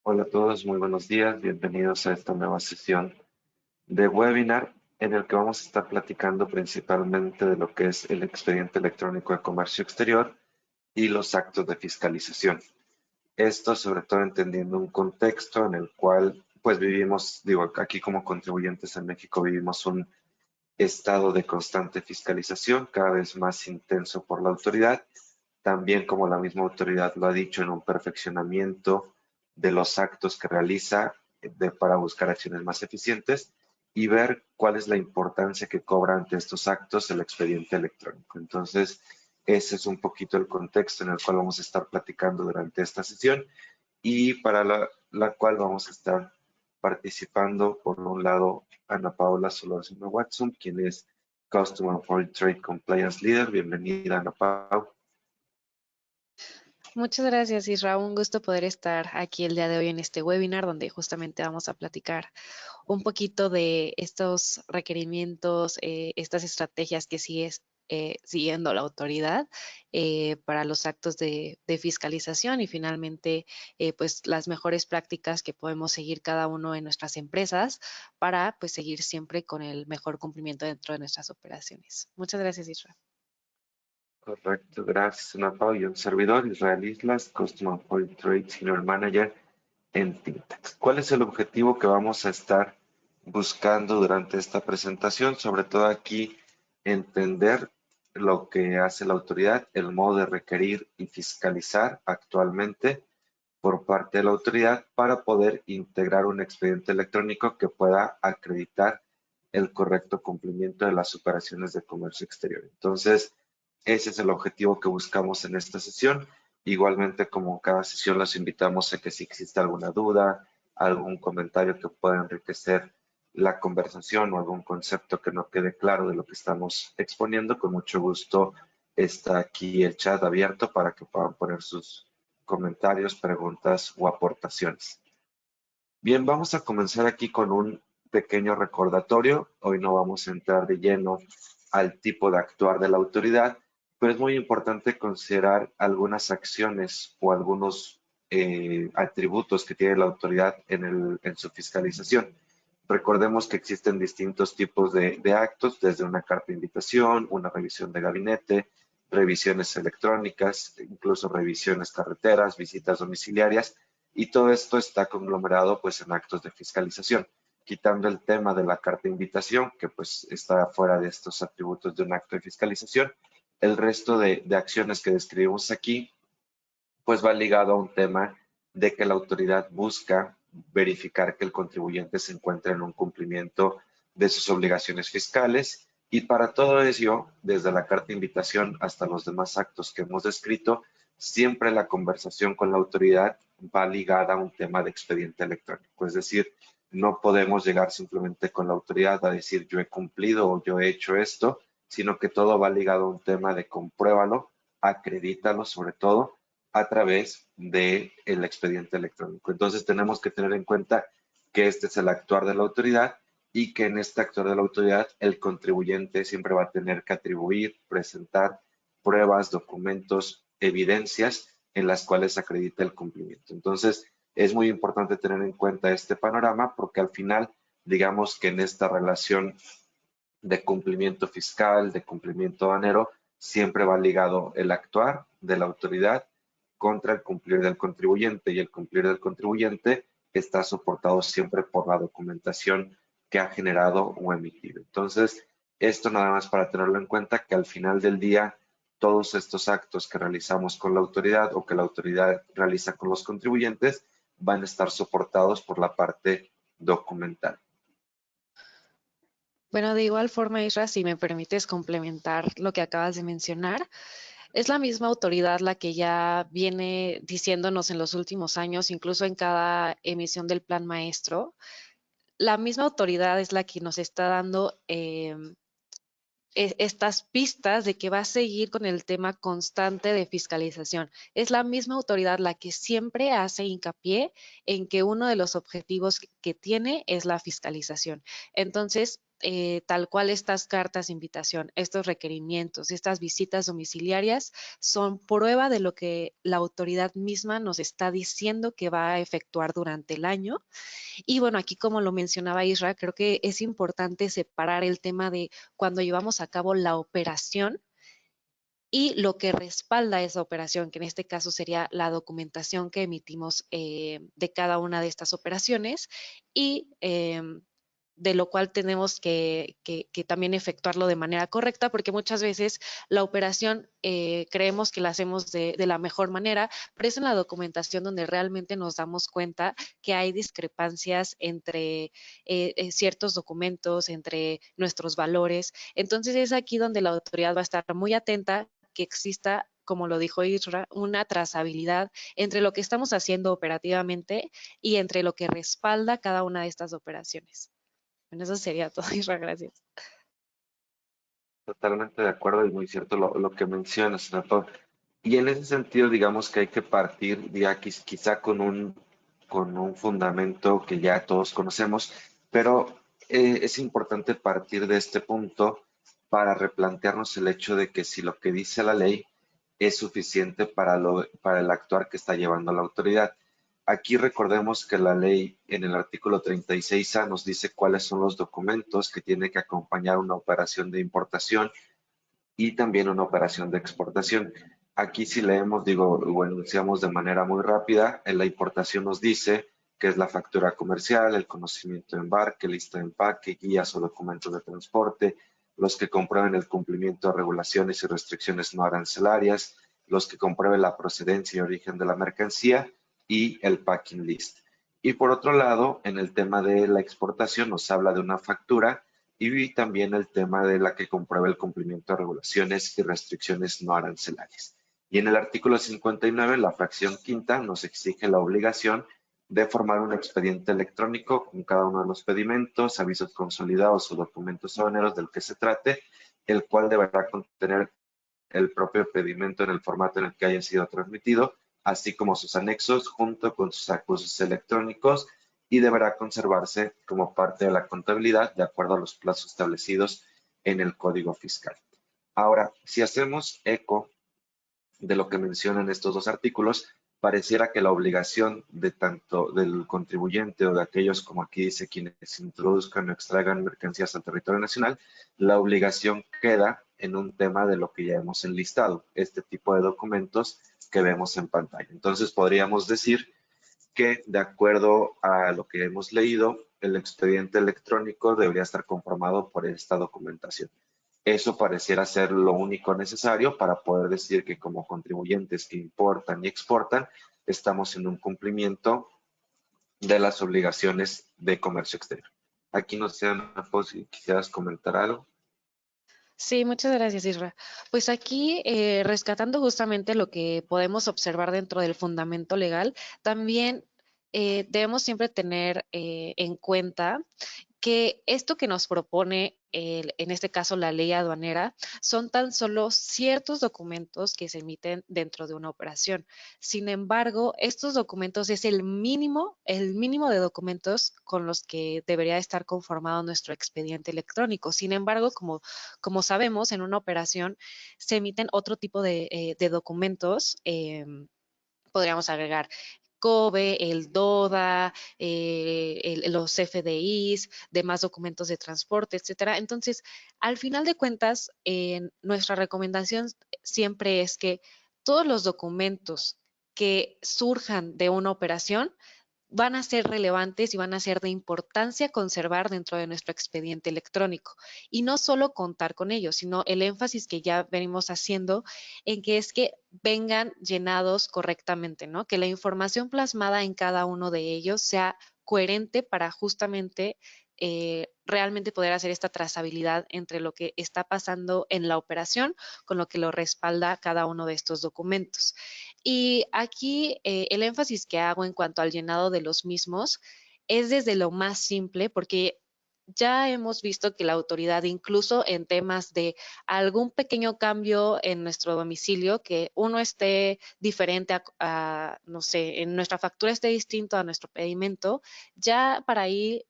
Hola a todos, muy buenos días. Bienvenidos a esta nueva sesión de webinar en el que vamos a estar platicando principalmente de lo que es el expediente electrónico de comercio exterior y los actos de fiscalización. Esto sobre todo entendiendo un contexto en el cual pues vivimos, digo, aquí como contribuyentes en México vivimos un estado de constante fiscalización cada vez más intenso por la autoridad, también como la misma autoridad lo ha dicho en un perfeccionamiento de los actos que realiza para buscar acciones más eficientes y ver cuál es la importancia que cobra ante estos actos el expediente electrónico. Entonces, ese es un poquito el contexto en el cual vamos a estar platicando durante esta sesión y para la cual vamos a estar participando, por un lado, Ana Paola Solórzano Watson, quien es Customer Foreign Trade Compliance Leader. Bienvenida, Ana Paola. Muchas gracias, Isra. Un gusto poder estar aquí el día de hoy en este webinar donde justamente vamos a platicar un poquito de estos requerimientos, estas estrategias que sigue siguiendo la autoridad para los actos de fiscalización y finalmente pues las mejores prácticas que podemos seguir cada uno en nuestras empresas para pues seguir siempre con el mejor cumplimiento dentro de nuestras operaciones. Muchas gracias, Isra. Correcto, gracias, Ana Paula. Y un servidor, Israel Islas, Customer Foreign Trade Senior Manager en Tintex. ¿Cuál es el objetivo que vamos a estar buscando durante esta presentación? Sobre todo aquí, entender lo que hace la autoridad, el modo de requerir y fiscalizar actualmente por parte de la autoridad para poder integrar un expediente electrónico que pueda acreditar el correcto cumplimiento de las operaciones de comercio exterior. Entonces, ese es el objetivo que buscamos en esta sesión. Igualmente, como cada sesión, los invitamos a que si existe alguna duda, algún comentario que pueda enriquecer la conversación o algún concepto que no quede claro de lo que estamos exponiendo, con mucho gusto está aquí el chat abierto para que puedan poner sus comentarios, preguntas o aportaciones. Bien, vamos a comenzar aquí con un pequeño recordatorio. Hoy no vamos a entrar de lleno al tipo de actuar de la autoridad, pero es muy importante considerar algunas acciones o algunos atributos que tiene la autoridad en su fiscalización. Recordemos que existen distintos tipos de actos, desde una carta de invitación, una revisión de gabinete, revisiones electrónicas, incluso revisiones carreteras, visitas domiciliarias, y todo esto está conglomerado pues en actos de fiscalización, quitando el tema de la carta de invitación, que pues está fuera de estos atributos de un acto de fiscalización. El resto de acciones que describimos aquí pues va ligado a un tema de que la autoridad busca verificar que el contribuyente se encuentre en un cumplimiento de sus obligaciones fiscales, y para todo ello, desde la carta de invitación hasta los demás actos que hemos descrito, siempre la conversación con la autoridad va ligada a un tema de expediente electrónico. Es decir, no podemos llegar simplemente con la autoridad a decir yo he cumplido o yo he hecho esto, sino que todo va ligado a un tema de compruébalo, acredítalo sobre todo a través del expediente electrónico. Entonces tenemos que tener en cuenta que este es el actuar de la autoridad y que en este actuar de la autoridad el contribuyente siempre va a tener que atribuir, presentar pruebas, documentos, evidencias en las cuales acredita el cumplimiento. Entonces es muy importante tener en cuenta este panorama porque al final, digamos que en esta relación de cumplimiento fiscal, de cumplimiento aduanero, siempre va ligado el actuar de la autoridad contra el cumplir del contribuyente, y el cumplir del contribuyente está soportado siempre por la documentación que ha generado o emitido. Entonces, esto nada más para tenerlo en cuenta, que al final del día todos estos actos que realizamos con la autoridad o que la autoridad realiza con los contribuyentes van a estar soportados por la parte documental. Bueno, de igual forma, Isra, si me permites complementar lo que acabas de mencionar, es la misma autoridad la que ya viene diciéndonos en los últimos años, incluso en cada emisión del plan maestro, la misma autoridad es la que nos está dando estas pistas de que va a seguir con el tema constante de fiscalización. Es la misma autoridad la que siempre hace hincapié en que uno de los objetivos que tiene es la fiscalización. Entonces, tal cual estas cartas de invitación, estos requerimientos, estas visitas domiciliarias son prueba de lo que la autoridad misma nos está diciendo que va a efectuar durante el año. Y bueno, aquí como lo mencionaba Isra, creo que es importante separar el tema de cuando llevamos a cabo la operación y lo que respalda esa operación, que en este caso sería la documentación que emitimos de cada una de estas operaciones y de lo cual tenemos que también efectuarlo de manera correcta, porque muchas veces la operación creemos que la hacemos de la mejor manera, pero es en la documentación donde realmente nos damos cuenta que hay discrepancias entre ciertos documentos, entre nuestros valores. Entonces es aquí donde la autoridad va a estar muy atenta que exista, como lo dijo Isra, una trazabilidad entre lo que estamos haciendo operativamente y entre lo que respalda cada una de estas operaciones. Bueno, eso sería todo, Isra, gracias. Totalmente de acuerdo y muy cierto lo que mencionas, Renato. Y en ese sentido, digamos que hay que partir ya quizá con un fundamento que ya todos conocemos, pero es importante partir de este punto para replantearnos el hecho de que si lo que dice la ley es suficiente para el actuar que está llevando la autoridad. Aquí recordemos que la ley en el artículo 36A nos dice cuáles son los documentos que tiene que acompañar una operación de importación y también una operación de exportación. Aquí si leemos, digo, o enunciamos de manera muy rápida, en la importación nos dice que es la factura comercial, el conocimiento de embarque, lista de empaque, guías o documentos de transporte, los que comprueben el cumplimiento de regulaciones y restricciones no arancelarias, los que comprueben la procedencia y origen de la mercancía y el packing list. Y por otro lado, en el tema de la exportación nos habla de una factura y también el tema de la que comprueba el cumplimiento de regulaciones y restricciones no arancelarias. Y en el artículo 59, la fracción quinta nos exige la obligación de formar un expediente electrónico con cada uno de los pedimentos, avisos consolidados o documentos aduaneros del que se trate, el cual deberá contener el propio pedimento en el formato en el que haya sido transmitido, así como sus anexos junto con sus acusos electrónicos y deberá conservarse como parte de la contabilidad de acuerdo a los plazos establecidos en el Código Fiscal. Ahora, si hacemos eco de lo que mencionan estos dos artículos, pareciera que la obligación de tanto del contribuyente o de aquellos, como aquí dice, quienes introduzcan o extraigan mercancías al territorio nacional, la obligación queda en un tema de lo que ya hemos enlistado, este tipo de documentos que vemos en pantalla. Entonces podríamos decir que de acuerdo a lo que hemos leído, el expediente electrónico debería estar conformado por esta documentación. Eso pareciera ser lo único necesario para poder decir que como contribuyentes que importan y exportan, estamos en un cumplimiento de las obligaciones de comercio exterior. Aquí no sé, Ana, si quisieras comentar algo. Sí, muchas gracias, Isra. Pues aquí, rescatando justamente lo que podemos observar dentro del fundamento legal, también debemos siempre tener en cuenta que esto que nos propone, en este caso la ley aduanera, son tan solo ciertos documentos que se emiten dentro de una operación. Sin embargo, estos documentos es el mínimo de documentos con los que debería estar conformado nuestro expediente electrónico. Sin embargo, como sabemos, en una operación se emiten otro tipo de documentos. Podríamos agregar COBE, el DODA, los FDIs, demás documentos de transporte, etcétera. Entonces, al final de cuentas, nuestra recomendación siempre es que todos los documentos que surjan de una operación van a ser relevantes y van a ser de importancia conservar dentro de nuestro expediente electrónico. Y no solo contar con ellos, sino el énfasis que ya venimos haciendo en que es que vengan llenados correctamente, ¿no? Que la información plasmada en cada uno de ellos sea coherente para justamente realmente poder hacer esta trazabilidad entre lo que está pasando en la operación con lo que lo respalda cada uno de estos documentos. Y aquí el énfasis que hago en cuanto al llenado de los mismos es desde lo más simple, porque ya hemos visto que la autoridad, incluso en temas de algún pequeño cambio en nuestro domicilio, que uno esté diferente no sé, en nuestra factura esté distinto a nuestro pedimento, ya para ahí,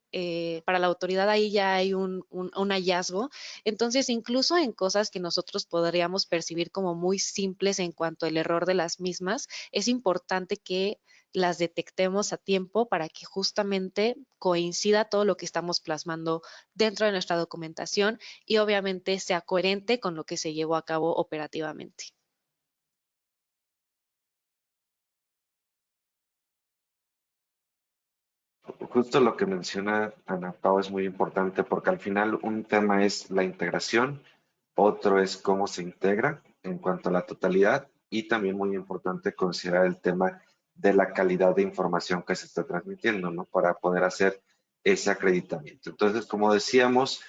para la autoridad ahí ya hay un hallazgo. Entonces, incluso en cosas que nosotros podríamos percibir como muy simples en cuanto al error de las mismas, es importante que las detectemos a tiempo para que justamente coincida todo lo que estamos plasmando dentro de nuestra documentación y obviamente sea coherente con lo que se llevó a cabo operativamente. Justo lo que menciona Ana Pao es muy importante porque al final un tema es la integración, otro es cómo se integra en cuanto a la totalidad y también muy importante considerar el tema de la calidad de información que se está transmitiendo, ¿no? Para poder hacer ese acreditamiento. Entonces, como decíamos,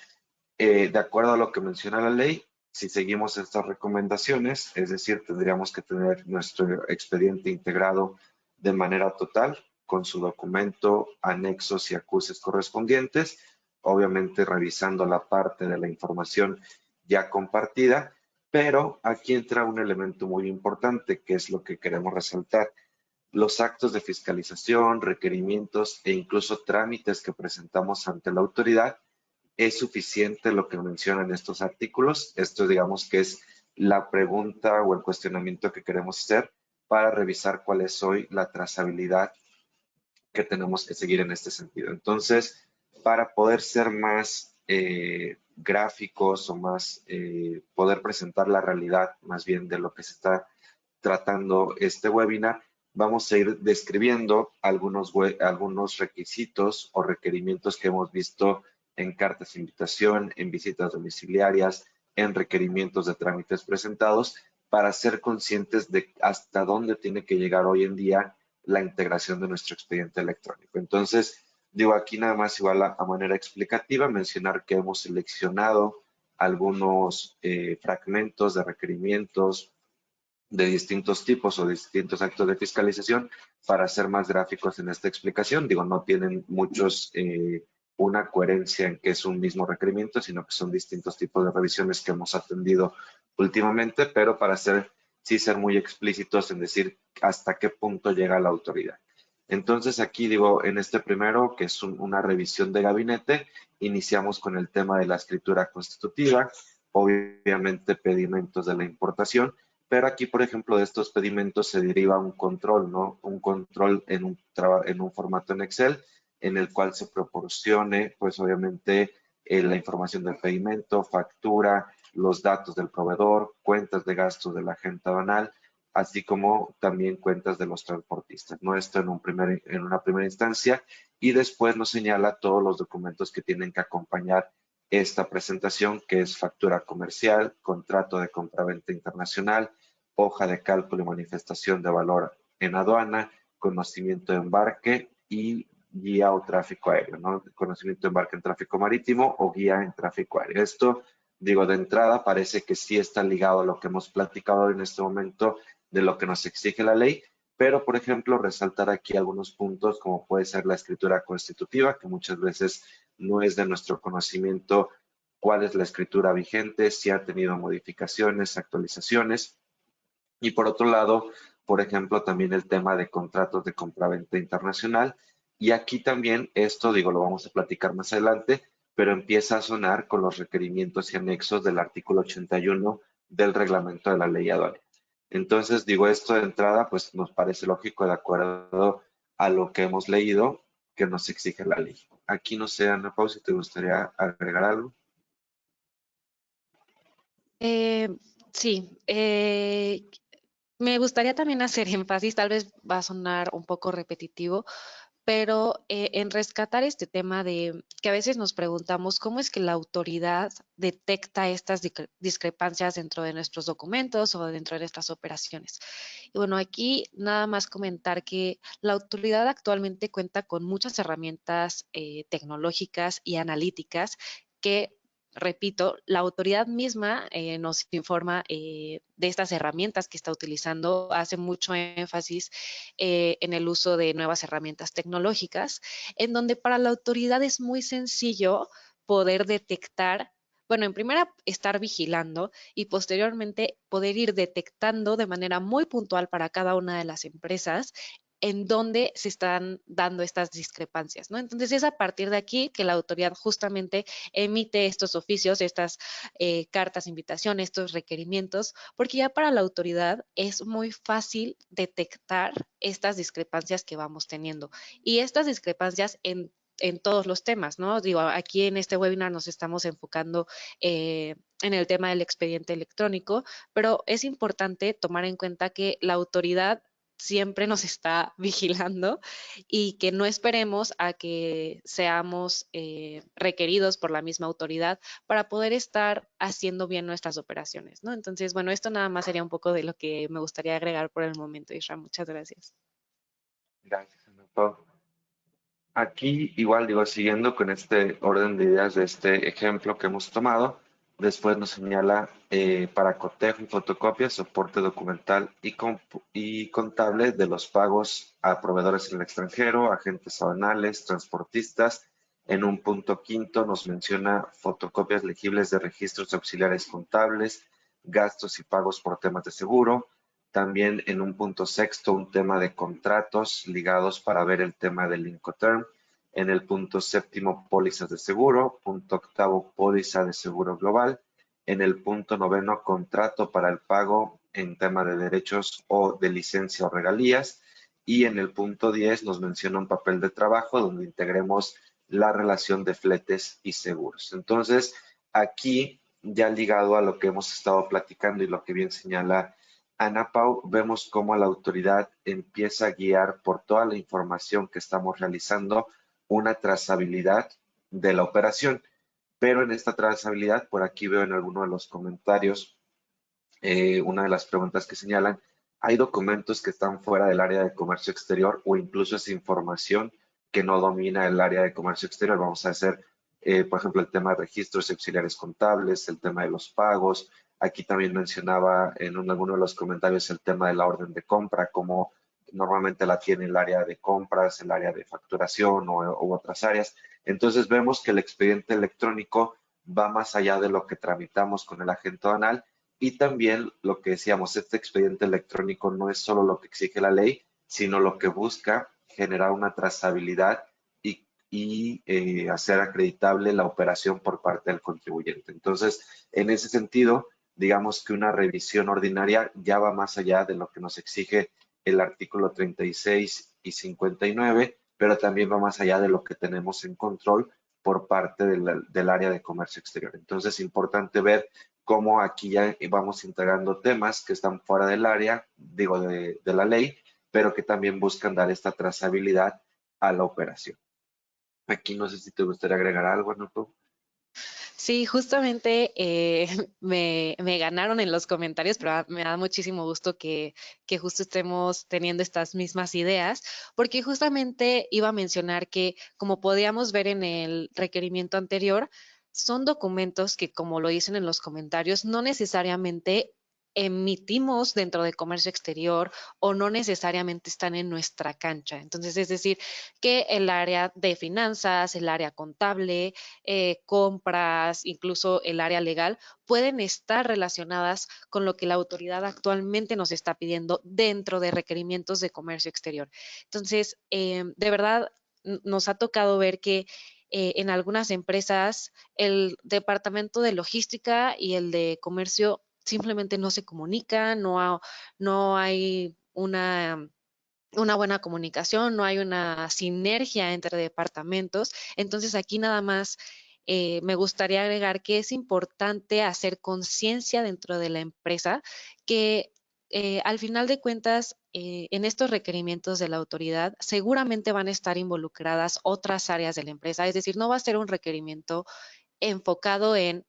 de acuerdo a lo que menciona la ley, si seguimos estas recomendaciones, es decir, tendríamos que tener nuestro expediente integrado de manera total con su documento, anexos y acuses correspondientes, obviamente revisando la parte de la información ya compartida, pero aquí entra un elemento muy importante que es lo que queremos resaltar. Los actos de fiscalización, requerimientos e incluso trámites que presentamos ante la autoridad ¿es suficiente lo que mencionan estos artículos? Esto digamos que es la pregunta o el cuestionamiento que queremos hacer para revisar cuál es hoy la trazabilidad que tenemos que seguir en este sentido. Entonces, para poder ser más gráficos o más poder presentar la realidad más bien de lo que se está tratando este webinar, vamos a ir describiendo algunos requisitos o requerimientos que hemos visto en cartas de invitación, en visitas domiciliarias, en requerimientos de trámites presentados, para ser conscientes de hasta dónde tiene que llegar hoy en día la integración de nuestro expediente electrónico. Entonces, digo aquí nada más igual a manera explicativa, mencionar que hemos seleccionado algunos fragmentos de requerimientos de distintos tipos o distintos actos de fiscalización para ser más gráficos en esta explicación. Digo, no tienen muchos una coherencia en que es un mismo requerimiento, sino que son distintos tipos de revisiones que hemos atendido últimamente, pero para sí ser muy explícitos en decir hasta qué punto llega la autoridad. Entonces aquí digo, en este primero, que es una revisión de gabinete, iniciamos con el tema de la escritura constitutiva, obviamente pedimentos de la importación, pero aquí, por ejemplo, de estos pedimentos se deriva un control, ¿no? Un control en un formato en Excel en el cual se proporcione, pues obviamente, la información del pedimento, factura, los datos del proveedor, cuentas de gastos de la agente aduanal, así como también cuentas de los transportistas, ¿no? Esto en una primera instancia y después nos señala todos los documentos que tienen que acompañar esta presentación, que es factura comercial, contrato de compraventa internacional, hoja de cálculo y manifestación de valor en aduana, conocimiento de embarque y guía o tráfico aéreo, ¿no? Conocimiento de embarque en tráfico marítimo o guía en tráfico aéreo. Esto, digo, de entrada parece que sí está ligado a lo que hemos platicado en este momento de lo que nos exige la ley, pero, por ejemplo, resaltar aquí algunos puntos como puede ser la escritura constitutiva, que muchas veces no es de nuestro conocimiento cuál es la escritura vigente, si ha tenido modificaciones, actualizaciones. Y por otro lado, por ejemplo, también el tema de contratos de compraventa internacional. Y aquí también esto, digo, lo vamos a platicar más adelante, pero empieza a sonar con los requerimientos y anexos del artículo 81 del reglamento de la ley aduanera. Entonces, digo, esto de entrada, pues nos parece lógico de acuerdo a lo que hemos leído que nos exige la ley. Aquí no sé, Ana Pau, si te gustaría agregar algo. Eh, sí, me gustaría también hacer énfasis, tal vez va a sonar un poco repetitivo, pero en rescatar este tema de que a veces nos preguntamos cómo es que la autoridad detecta estas discrepancias dentro de nuestros documentos o dentro de nuestras operaciones. Y bueno, aquí nada más comentar que la autoridad actualmente cuenta con muchas herramientas tecnológicas y analíticas que, repito, la autoridad misma nos informa de estas herramientas que está utilizando, hace mucho énfasis en el uso de nuevas herramientas tecnológicas, en donde para la autoridad es muy sencillo poder detectar, bueno, en primera estar vigilando y posteriormente poder ir detectando de manera muy puntual para cada una de las empresas en dónde se están dando estas discrepancias, ¿no? Entonces es a partir de aquí que la autoridad justamente emite estos oficios, estas cartas, invitaciones, estos requerimientos, porque ya para la autoridad es muy fácil detectar estas discrepancias que vamos teniendo. Y estas discrepancias en todos los temas, ¿no? Digo, aquí en este webinar nos estamos enfocando en el tema del expediente electrónico, pero es importante tomar en cuenta que la autoridad siempre nos está vigilando y que no esperemos a que seamos requeridos por la misma autoridad para poder estar haciendo bien nuestras operaciones, ¿no? Entonces, bueno, esto nada más sería un poco de lo que me gustaría agregar por el momento, Isra. Muchas gracias. Gracias, Ana Pau. Aquí igual digo, siguiendo con este orden de ideas de este ejemplo que hemos tomado, después nos señala para cotejo y fotocopia, soporte documental y contable de los pagos a proveedores en el extranjero, agentes aduanales, transportistas. En un punto quinto nos menciona fotocopias legibles de registros auxiliares contables, gastos y pagos por temas de seguro. También en un punto sexto, un tema de contratos ligados para ver el tema del Incoterm. En el punto séptimo, pólizas de seguro. Punto octavo, póliza de seguro global. En el punto noveno, contrato para el pago en tema de derechos o de licencia o regalías. Y en el punto 10 nos menciona un papel de trabajo donde integremos la relación de fletes y seguros. Entonces, aquí ya ligado a lo que hemos estado platicando y lo que bien señala Ana Pau, vemos cómo la autoridad empieza a guiar por toda la información que estamos realizando una trazabilidad de la operación. Pero en esta trazabilidad, por aquí veo en alguno de los comentarios, una de las preguntas que señalan, hay documentos que están fuera del área de comercio exterior o incluso es información que no domina el área de comercio exterior. Vamos a hacer, por ejemplo, el tema de registros auxiliares contables, el tema de los pagos. Aquí también mencionaba en alguno de los comentarios el tema de la orden de compra, como normalmente la tiene el área de compras, el área de facturación u otras áreas. Entonces vemos que el expediente electrónico va más allá de lo que tramitamos con el agente aduanal y también lo que decíamos, este expediente electrónico no es solo lo que exige la ley, sino lo que busca generar una trazabilidad y hacer acreditable la operación por parte del contribuyente. Entonces, en ese sentido, digamos que una revisión ordinaria ya va más allá de lo que nos exige el artículo 36 y 59, pero también va más allá de lo que tenemos en control por parte del área de comercio exterior. Entonces, es importante ver cómo aquí ya vamos integrando temas que están fuera del área, digo, de la ley, pero que también buscan dar esta trazabilidad a la operación. Aquí no sé si te gustaría agregar algo, ¿no? Sí, justamente me ganaron en los comentarios, pero me da muchísimo gusto que justo estemos teniendo estas mismas ideas, porque justamente iba a mencionar que, como podíamos ver en el requerimiento anterior, son documentos que, como lo dicen en los comentarios, no necesariamente emitimos dentro de comercio exterior o no necesariamente están en nuestra cancha. Entonces, es decir, que el área de finanzas, el área contable, compras, incluso el área legal, pueden estar relacionadas con lo que la autoridad actualmente nos está pidiendo dentro de requerimientos de comercio exterior. Entonces, de verdad, nos ha tocado ver que en algunas empresas el departamento de logística y el de comercio simplemente no se comunican, no hay una buena comunicación, no hay una sinergia entre departamentos. Entonces, aquí nada más me gustaría agregar que es importante hacer conciencia dentro de la empresa que al final de cuentas, en estos requerimientos de la autoridad, seguramente van a estar involucradas otras áreas de la empresa. Es decir, no va a ser un requerimiento enfocado en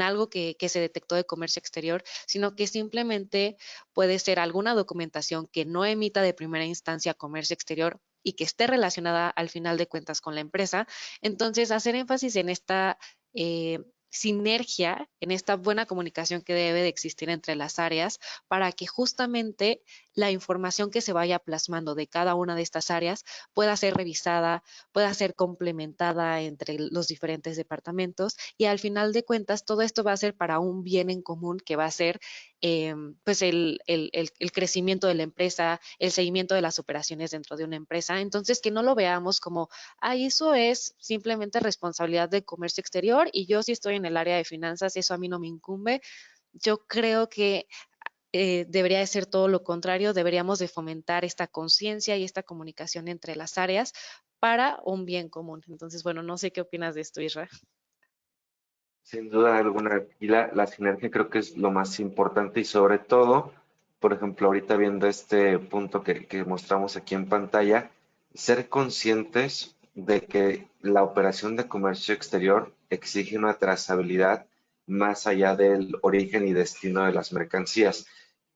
algo que se detectó de comercio exterior, sino que simplemente puede ser alguna documentación que no emita de primera instancia comercio exterior y que esté relacionada al final de cuentas con la empresa. Entonces, hacer énfasis en esta sinergia, en esta buena comunicación que debe de existir entre las áreas para que justamente la información que se vaya plasmando de cada una de estas áreas pueda ser revisada, pueda ser complementada entre los diferentes departamentos y al final de cuentas todo esto va a ser para un bien en común que va a ser pues el crecimiento de la empresa, el seguimiento de las operaciones dentro de una empresa. Entonces, que no lo veamos como, eso es simplemente responsabilidad de comercio exterior y yo sí estoy en el área de finanzas, eso a mí no me incumbe. Yo creo que debería de ser todo lo contrario, deberíamos de fomentar esta conciencia y esta comunicación entre las áreas para un bien común. Entonces, bueno, no sé qué opinas de esto, Isra. Sin duda alguna, aquí la sinergia creo que es lo más importante y sobre todo, por ejemplo, ahorita viendo este punto que mostramos aquí en pantalla, ser conscientes de que la operación de comercio exterior exige una trazabilidad más allá del origen y destino de las mercancías.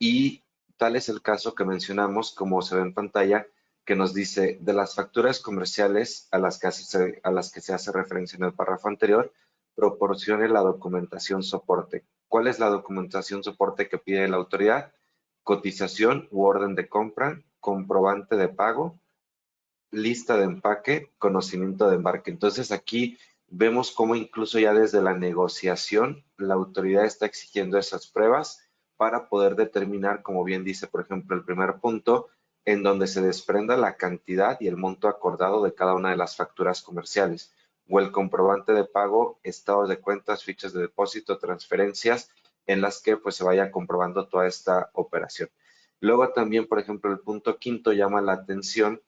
Y tal es el caso que mencionamos, como se ve en pantalla, que nos dice de las facturas comerciales a las que se hace referencia en el párrafo anterior, proporcione la documentación soporte. ¿Cuál es la documentación soporte que pide la autoridad? Cotización u orden de compra, comprobante de pago, lista de empaque, conocimiento de embarque. Entonces aquí vemos cómo incluso ya desde la negociación la autoridad está exigiendo esas pruebas para poder determinar, como bien dice, por ejemplo, el primer punto, en donde se desprenda la cantidad y el monto acordado de cada una de las facturas comerciales, o el comprobante de pago, estados de cuentas, fichas de depósito, transferencias, en las que pues se vaya comprobando toda esta operación. Luego también, por ejemplo, el punto quinto llama la atención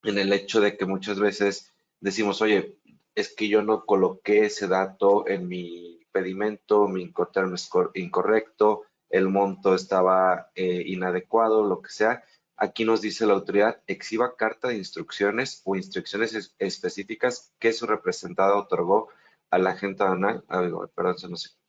en el hecho de que muchas veces decimos, oye, es que yo no coloqué ese dato en mi pedimento, mi Incoterm es incorrecto, el monto estaba inadecuado, lo que sea. Aquí nos dice la autoridad, exhiba carta de instrucciones o instrucciones específicas que su representada otorgó al agente aduanal. Perdón,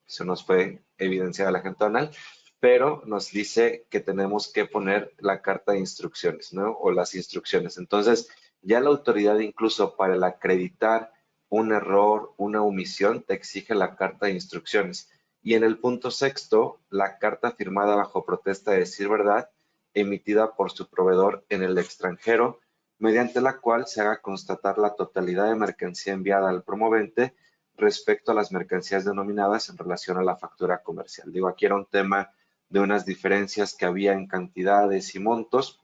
se nos fue evidenciada la agente aduanal, pero nos dice que tenemos que poner la carta de instrucciones, ¿no? O las instrucciones. Entonces, ya la autoridad incluso para el acreditar un error, una omisión, te exige la carta de instrucciones. Y en el punto sexto, la carta firmada bajo protesta de decir verdad, emitida por su proveedor en el extranjero, mediante la cual se haga constatar la totalidad de mercancía enviada al promovente respecto a las mercancías denominadas en relación a la factura comercial. Digo, aquí era un tema de unas diferencias que había en cantidades y montos,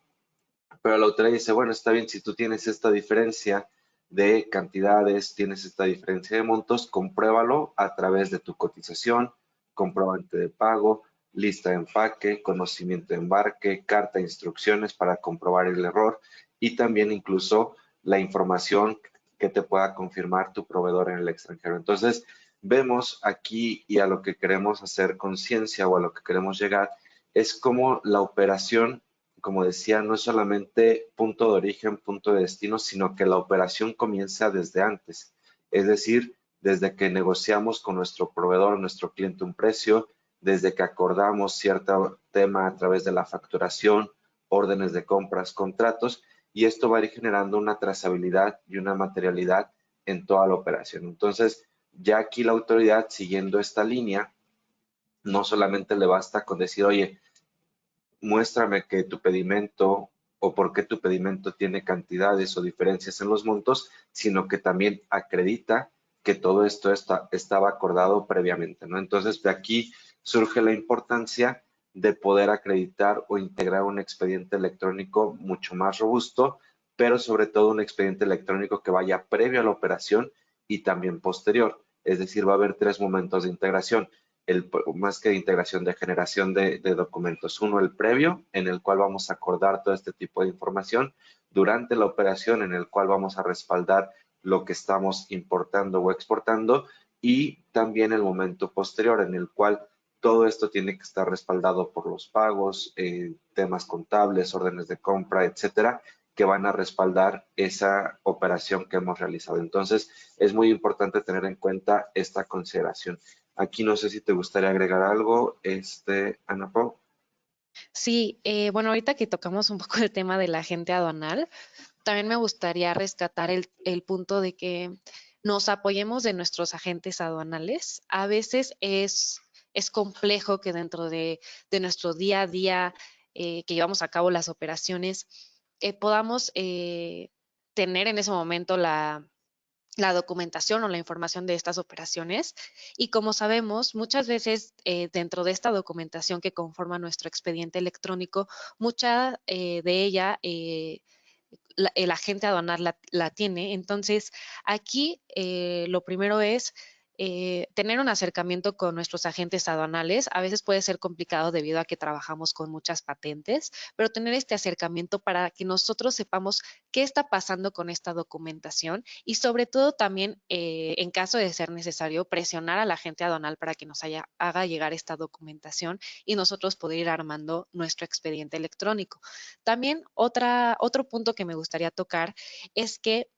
pero la autoridad dice, bueno, está bien, si tú tienes esta diferencia de cantidades, tienes esta diferencia de montos, compruébalo a través de tu cotización, comprobante de pago, lista de empaque, conocimiento de embarque, carta de instrucciones para comprobar el error y también incluso la información que te pueda confirmar tu proveedor en el extranjero. Entonces, vemos aquí y a lo que queremos hacer conciencia o a lo que queremos llegar es como la operación, como decía, no es solamente punto de origen, punto de destino, sino que la operación comienza desde antes. Es decir, desde que negociamos con nuestro proveedor, nuestro cliente un precio, desde que acordamos cierto tema a través de la facturación, órdenes de compras, contratos, y esto va a ir generando una trazabilidad y una materialidad en toda la operación. Entonces, ya aquí la autoridad, siguiendo esta línea, no solamente le basta con decir, oye, muéstrame que tu pedimento o por qué tu pedimento tiene cantidades o diferencias en los montos, sino que también acredita que todo esto estaba acordado previamente, ¿no? Entonces, de aquí surge la importancia de poder acreditar o integrar un expediente electrónico mucho más robusto, pero sobre todo un expediente electrónico que vaya previo a la operación y también posterior. Es decir, va a haber tres momentos de integración, más que de integración, de generación de documentos. Uno, el previo, en el cual vamos a acordar todo este tipo de información. Durante la operación, en el cual vamos a respaldar lo que estamos importando o exportando. Y también el momento posterior, en el cual todo esto tiene que estar respaldado por los pagos, temas contables, órdenes de compra, etcétera, que van a respaldar esa operación que hemos realizado. Entonces, es muy importante tener en cuenta esta consideración. Aquí no sé si te gustaría agregar algo, Ana Pau. Sí, bueno, ahorita que tocamos un poco el tema de la agente aduanal, también me gustaría rescatar el punto de que nos apoyemos de nuestros agentes aduanales. A veces es complejo que dentro de nuestro día a día que llevamos a cabo las operaciones, podamos tener en ese momento la documentación o la información de estas operaciones. Y como sabemos, muchas veces dentro de esta documentación que conforma nuestro expediente electrónico, mucha de ella el agente aduanal la tiene. Entonces, aquí lo primero es tener un acercamiento con nuestros agentes aduanales. A veces puede ser complicado debido a que trabajamos con muchas patentes, pero tener este acercamiento para que nosotros sepamos qué está pasando con esta documentación y sobre todo también, en caso de ser necesario, presionar al agente aduanal para que nos haga llegar esta documentación y nosotros poder ir armando nuestro expediente electrónico. También otro punto que me gustaría tocar es que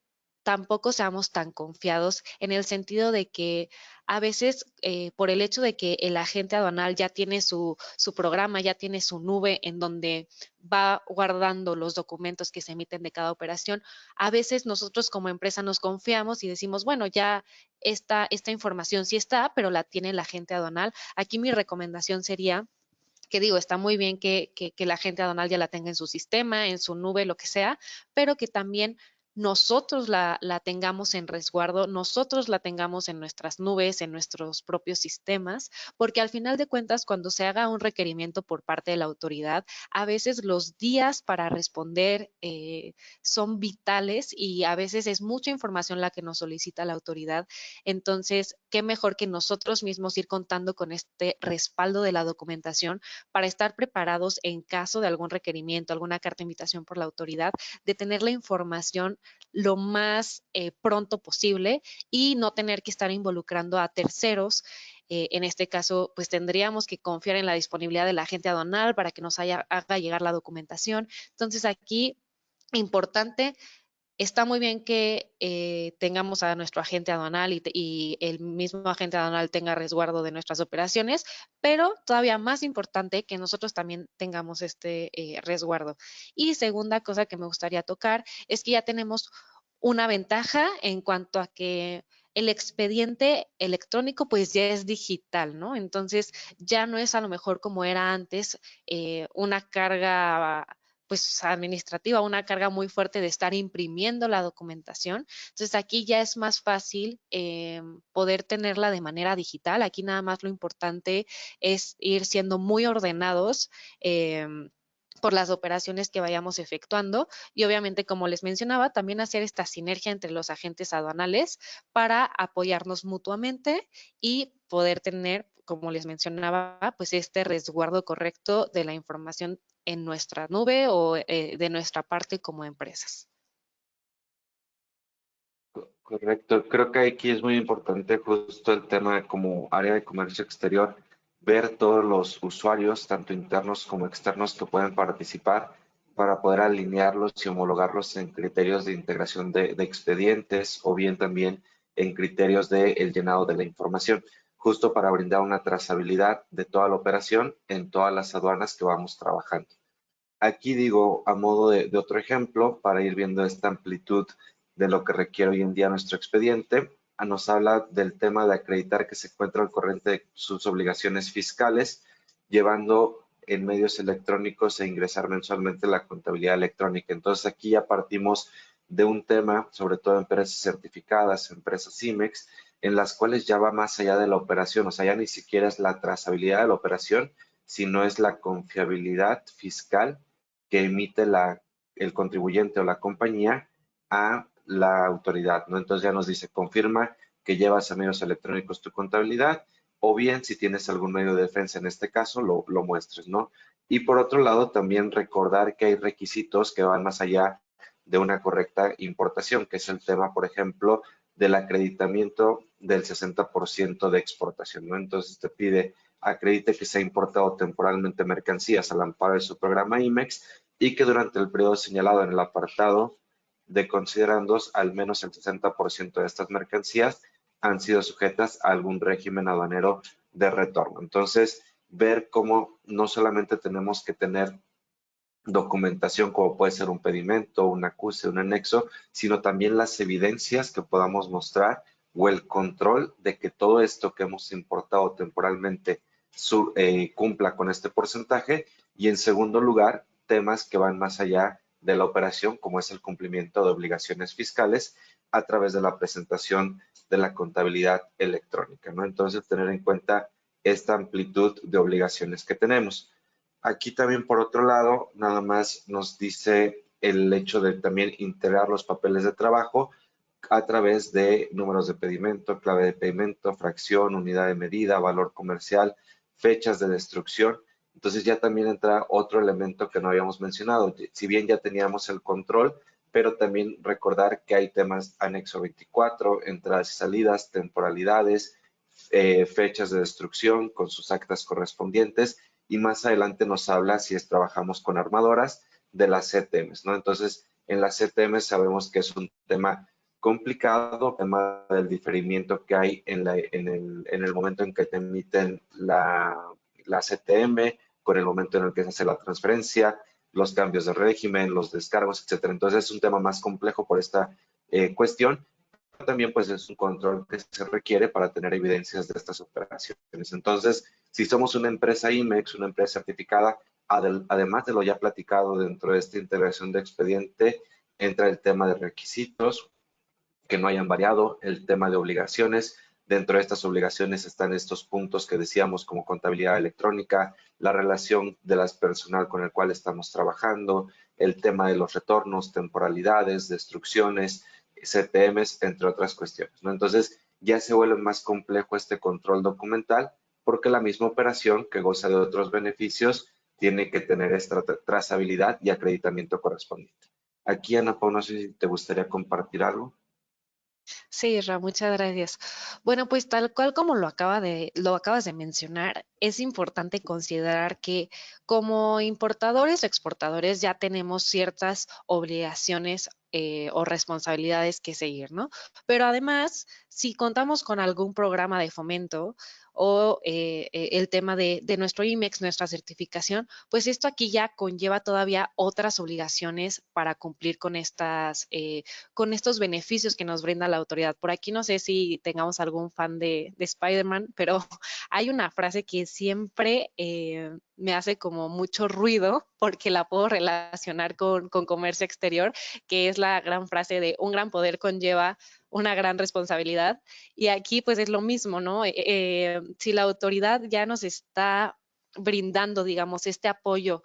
tampoco seamos tan confiados en el sentido de que a veces por el hecho de que el agente aduanal ya tiene su programa, ya tiene su nube en donde va guardando los documentos que se emiten de cada operación, a veces nosotros como empresa nos confiamos y decimos, bueno, ya esta información sí está, pero la tiene el agente aduanal. Aquí mi recomendación sería que digo, está muy bien que la gente aduanal ya la tenga en su sistema, en su nube, lo que sea, pero que también nosotros la tengamos en resguardo, nosotros la tengamos en nuestras nubes, en nuestros propios sistemas, porque al final de cuentas, cuando se haga un requerimiento por parte de la autoridad, a veces los días para responder son vitales y a veces es mucha información la que nos solicita la autoridad. Entonces, qué mejor que nosotros mismos ir contando con este respaldo de la documentación para estar preparados en caso de algún requerimiento, alguna carta de invitación por la autoridad, de tener la información lo más pronto posible y no tener que estar involucrando a terceros. En este caso, pues tendríamos que confiar en la disponibilidad del agente aduanal para que nos haga llegar la documentación. Entonces, aquí, importante, está muy bien que tengamos a nuestro agente aduanal y el mismo agente aduanal tenga resguardo de nuestras operaciones, pero todavía más importante que nosotros también tengamos este resguardo. Y segunda cosa que me gustaría tocar es que ya tenemos una ventaja en cuanto a que el expediente electrónico pues ya es digital, ¿no? Entonces ya no es a lo mejor como era antes una carga pues administrativa, una carga muy fuerte de estar imprimiendo la documentación. Entonces aquí ya es más fácil poder tenerla de manera digital. Aquí nada más lo importante es ir siendo muy ordenados. Por las operaciones que vayamos efectuando y obviamente, como les mencionaba, también hacer esta sinergia entre los agentes aduanales para apoyarnos mutuamente y poder tener, como les mencionaba, pues este resguardo correcto de la información en nuestra nube o de nuestra parte como empresas. Correcto. Creo que aquí es muy importante justo el tema de como área de comercio exterior, ver todos los usuarios, tanto internos como externos, que pueden participar para poder alinearlos y homologarlos en criterios de integración de expedientes o bien también en criterios de el llenado de la información, justo para brindar una trazabilidad de toda la operación en todas las aduanas que vamos trabajando. Aquí digo, a modo de otro ejemplo, para ir viendo esta amplitud de lo que requiere hoy en día nuestro expediente, nos habla del tema de acreditar que se encuentra al corriente de sus obligaciones fiscales, llevando en medios electrónicos e ingresar mensualmente la contabilidad electrónica. Entonces aquí ya partimos de un tema, sobre todo empresas certificadas, empresas IMEX, en las cuales ya va más allá de la operación, o sea, ya ni siquiera es la trazabilidad de la operación, sino es la confiabilidad fiscal que emite el contribuyente o la compañía a la autoridad, ¿no? Entonces ya nos dice, confirma que llevas a medios electrónicos tu contabilidad, o bien si tienes algún medio de defensa en este caso, lo muestres, ¿no? Y por otro lado, también recordar que hay requisitos que van más allá de una correcta importación, que es el tema, por ejemplo, del acreditamiento del 60% de exportación, ¿no? Entonces te pide acredite que se ha importado temporalmente mercancías al amparo de su programa IMEX y que durante el periodo señalado en el apartado de considerandos, al menos el 60% de estas mercancías han sido sujetas a algún régimen aduanero de retorno. Entonces, ver cómo no solamente tenemos que tener documentación como puede ser un pedimento, un acuse, un anexo, sino también las evidencias que podamos mostrar o el control de que todo esto que hemos importado temporalmente cumpla con este porcentaje Y en segundo lugar, temas que van más allá de la operación, como es el cumplimiento de obligaciones fiscales a través de la presentación de la contabilidad electrónica, ¿no? Entonces, tener en cuenta esta amplitud de obligaciones que tenemos. Aquí también, por otro lado, nada más nos dice el hecho de también integrar los papeles de trabajo a través de números de pedimento, clave de pedimento, fracción, unidad de medida, valor comercial, fechas de destrucción. Entonces ya también entra otro elemento que no habíamos mencionado. Si bien ya teníamos el control, pero también recordar que hay temas anexo 24, entradas y salidas, temporalidades, fechas de destrucción con sus actas correspondientes, y más adelante nos habla, si trabajamos con armadoras, de las CTMs, ¿no? Entonces, en las CTMs sabemos que es un tema complicado, el tema del diferimiento que hay en el momento en que te emiten la CTM, con el momento en el que se hace la transferencia, los cambios de régimen, los descargos, etcétera. Entonces es un tema más complejo por esta cuestión. También pues es un control que se requiere para tener evidencias de estas operaciones. Entonces, si somos una empresa IMEX, una empresa certificada, además de lo ya platicado dentro de esta integración de expediente, entra el tema de requisitos que no hayan variado, el tema de obligaciones. Dentro de estas obligaciones están estos puntos que decíamos como contabilidad electrónica, la relación de las personal con el cual estamos trabajando, el tema de los retornos, temporalidades, destrucciones, CTMs, entre otras cuestiones, ¿no? Entonces ya se vuelve más complejo este control documental porque la misma operación que goza de otros beneficios tiene que tener esta trazabilidad y acreditamiento correspondiente. Aquí, Ana Pau, no sé si te gustaría compartir algo. Sí, Ra, muchas gracias. Bueno, pues tal cual como lo acabas de mencionar, es importante considerar que como importadores o exportadores ya tenemos ciertas obligaciones o responsabilidades que seguir, ¿no? Pero además, si contamos con algún programa de fomento o el tema de nuestro IMEX, nuestra certificación, pues esto aquí ya conlleva todavía otras obligaciones para cumplir con estos beneficios que nos brinda la autoridad. Por aquí no sé si tengamos algún fan de Spider-Man, pero hay una frase que siempre me hace como mucho ruido porque la puedo relacionar con comercio exterior, que es la gran frase de un gran poder conlleva una gran responsabilidad. Y aquí pues es lo mismo, ¿no? Si la autoridad ya nos está brindando, digamos, este apoyo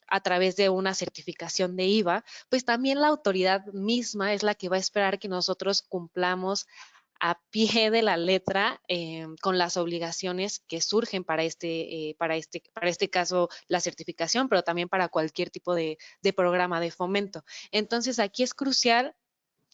a través de una certificación de IVA, pues también la autoridad misma es la que va a esperar que nosotros cumplamos a pie de la letra con las obligaciones que surgen para este caso la certificación, pero también para cualquier tipo de programa de fomento. Entonces aquí es crucial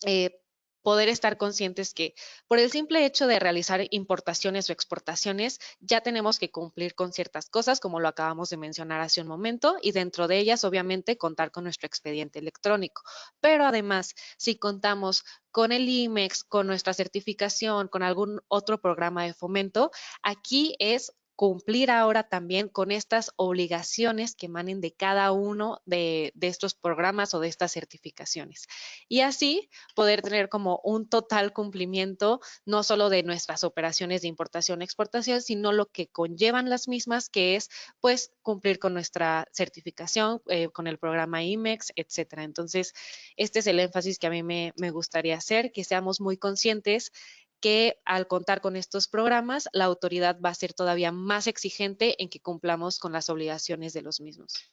eh, poder estar conscientes que por el simple hecho de realizar importaciones o exportaciones ya tenemos que cumplir con ciertas cosas, como lo acabamos de mencionar hace un momento, y dentro de ellas, obviamente, contar con nuestro expediente electrónico. Pero además, si contamos con el IMEX, con nuestra certificación, con algún otro programa de fomento, aquí es cumplir ahora también con estas obligaciones que emanen de cada uno de estos programas o de estas certificaciones. Y así poder tener como un total cumplimiento, no solo de nuestras operaciones de importación, exportación, sino lo que conllevan las mismas, que es pues cumplir con nuestra certificación, con el programa IMEX, etcétera. Entonces, este es el énfasis que a mí me gustaría hacer, que seamos muy conscientes que al contar con estos programas, la autoridad va a ser todavía más exigente en que cumplamos con las obligaciones de los mismos.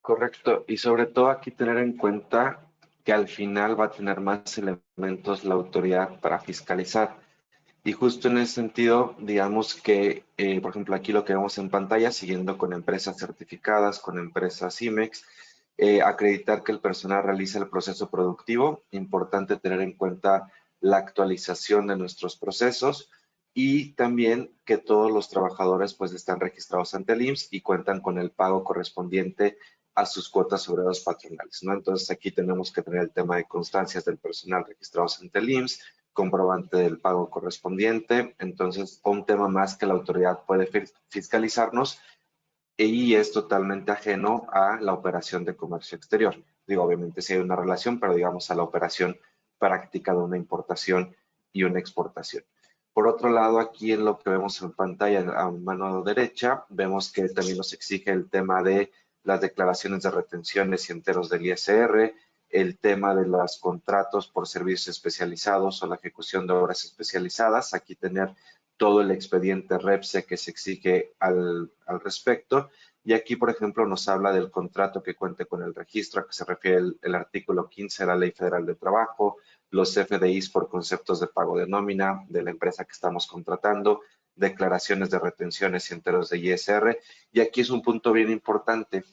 Correcto. Y sobre todo aquí tener en cuenta que al final va a tener más elementos la autoridad para fiscalizar. Y justo en ese sentido, digamos que, por ejemplo, aquí lo que vemos en pantalla, siguiendo con empresas certificadas, con empresas IMEX, acreditar que el personal realiza el proceso productivo. Importante tener en cuenta la actualización de nuestros procesos y también que todos los trabajadores pues están registrados ante el IMSS y cuentan con el pago correspondiente a sus cuotas obreras patronales, ¿no? Entonces aquí tenemos que tener el tema de constancias del personal registrados ante el IMSS, comprobante del pago correspondiente. Entonces, un tema más que la autoridad puede fiscalizarnos y es totalmente ajeno a la operación de comercio exterior. Digo, obviamente sí hay una relación, pero digamos a la operación práctica de una importación y una exportación. Por otro lado, aquí en lo que vemos en pantalla a mano derecha, vemos que también nos exige el tema de las declaraciones de retenciones y enteros del ISR, el tema de los contratos por servicios especializados o la ejecución de obras especializadas. Aquí tener todo el expediente REPSE que se exige al respecto. Y aquí, por ejemplo, nos habla del contrato que cuente con el registro a que se refiere el artículo 15 de la Ley Federal de Trabajo, los FDIs por conceptos de pago de nómina de la empresa que estamos contratando, declaraciones de retenciones y enteros de ISR. Y aquí es un punto bien importante.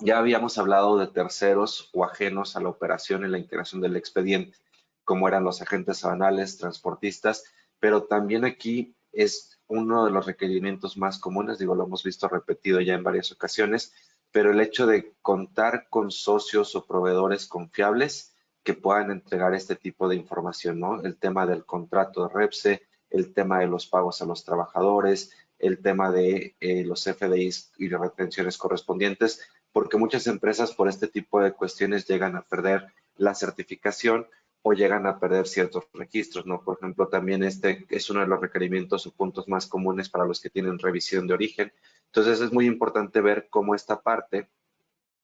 Ya habíamos hablado de terceros o ajenos a la operación en la integración del expediente, como eran los agentes aduanales, transportistas, pero también aquí es uno de los requerimientos más comunes, digo, lo hemos visto repetido ya en varias ocasiones, pero el hecho de contar con socios o proveedores confiables que puedan entregar este tipo de información, ¿no? El tema del contrato de REPSE, el tema de los pagos a los trabajadores, el tema de los FDIs y retenciones correspondientes, porque muchas empresas por este tipo de cuestiones llegan a perder la certificación o llegan a perder ciertos registros, ¿no? Por ejemplo, también este es uno de los requerimientos o puntos más comunes para los que tienen revisión de origen. Entonces es muy importante ver cómo esta parte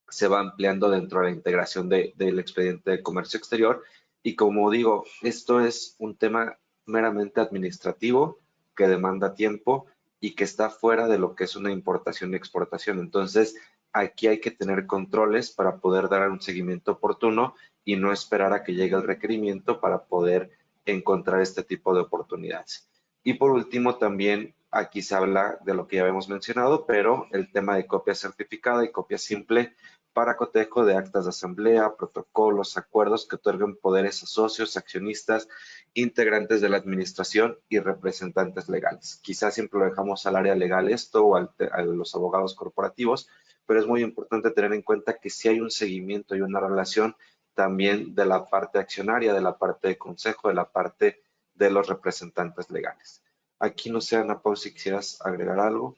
se va ampliando dentro de la integración del expediente de comercio exterior. Y como digo, esto es un tema meramente administrativo que demanda tiempo y que está fuera de lo que es una importación y exportación. Entonces, aquí hay que tener controles para poder dar un seguimiento oportuno y no esperar a que llegue el requerimiento para poder encontrar este tipo de oportunidades. Y por último, también aquí se habla de lo que ya habíamos mencionado, pero el tema de copia certificada y copia simple para cotejo de actas de asamblea, protocolos, acuerdos que otorguen poderes a socios, accionistas, integrantes de la administración y representantes legales. Quizás siempre lo dejamos al área legal esto o a los abogados corporativos, pero es muy importante tener en cuenta que si hay un seguimiento y una relación también de la parte accionaria, de la parte de consejo, de la parte de los representantes legales. Aquí no sé, Ana Pau, si quisieras agregar algo.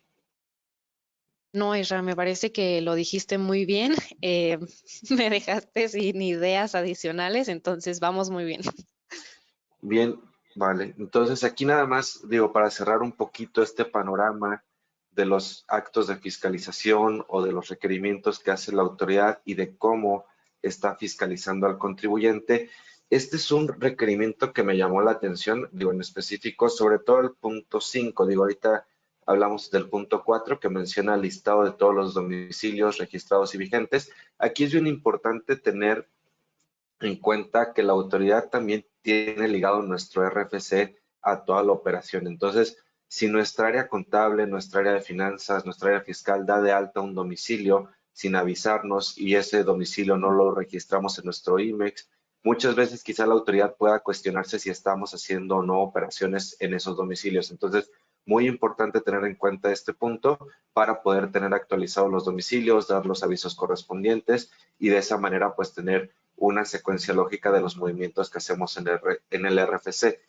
No, Isra, me parece que lo dijiste muy bien. Me dejaste sin ideas adicionales, entonces vamos muy bien. Bien, vale. Entonces aquí nada más, digo, para cerrar un poquito este panorama de los actos de fiscalización o de los requerimientos que hace la autoridad y de cómo está fiscalizando al contribuyente. Este es un requerimiento que me llamó la atención, digo, en específico, sobre todo el punto 5. Digo, ahorita hablamos del punto 4 que menciona el listado de todos los domicilios registrados y vigentes. Aquí es bien importante tener en cuenta que la autoridad también tiene ligado nuestro RFC a toda la operación. Entonces, si nuestra área contable, nuestra área de finanzas, nuestra área fiscal da de alta un domicilio sin avisarnos y ese domicilio no lo registramos en nuestro IMEX, muchas veces quizá la autoridad pueda cuestionarse si estamos haciendo o no operaciones en esos domicilios. Entonces, muy importante tener en cuenta este punto para poder tener actualizados los domicilios, dar los avisos correspondientes y de esa manera pues tener una secuencia lógica de los movimientos que hacemos en el RFC.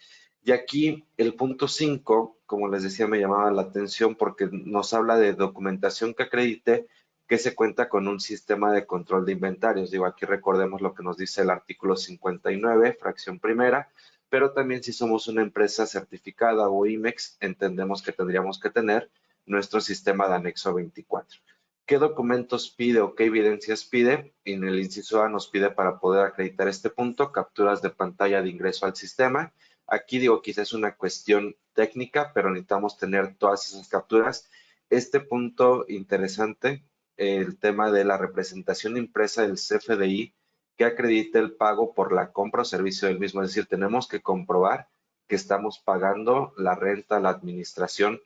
Y aquí el punto 5, como les decía, me llamaba la atención porque nos habla de documentación que acredite que se cuenta con un sistema de control de inventarios. Digo, aquí recordemos lo que nos dice el artículo 59, fracción primera, pero también si somos una empresa certificada o IMEX, entendemos que tendríamos que tener nuestro sistema de anexo 24. ¿Qué documentos pide o qué evidencias pide? En el inciso A nos pide para poder acreditar este punto, capturas de pantalla de ingreso al sistema. Aquí digo, quizás es una cuestión técnica, pero necesitamos tener todas esas capturas. Este punto interesante, el tema de la representación impresa del CFDI que acredite el pago por la compra o servicio del mismo. Es decir, tenemos que comprobar que estamos pagando la renta, la administración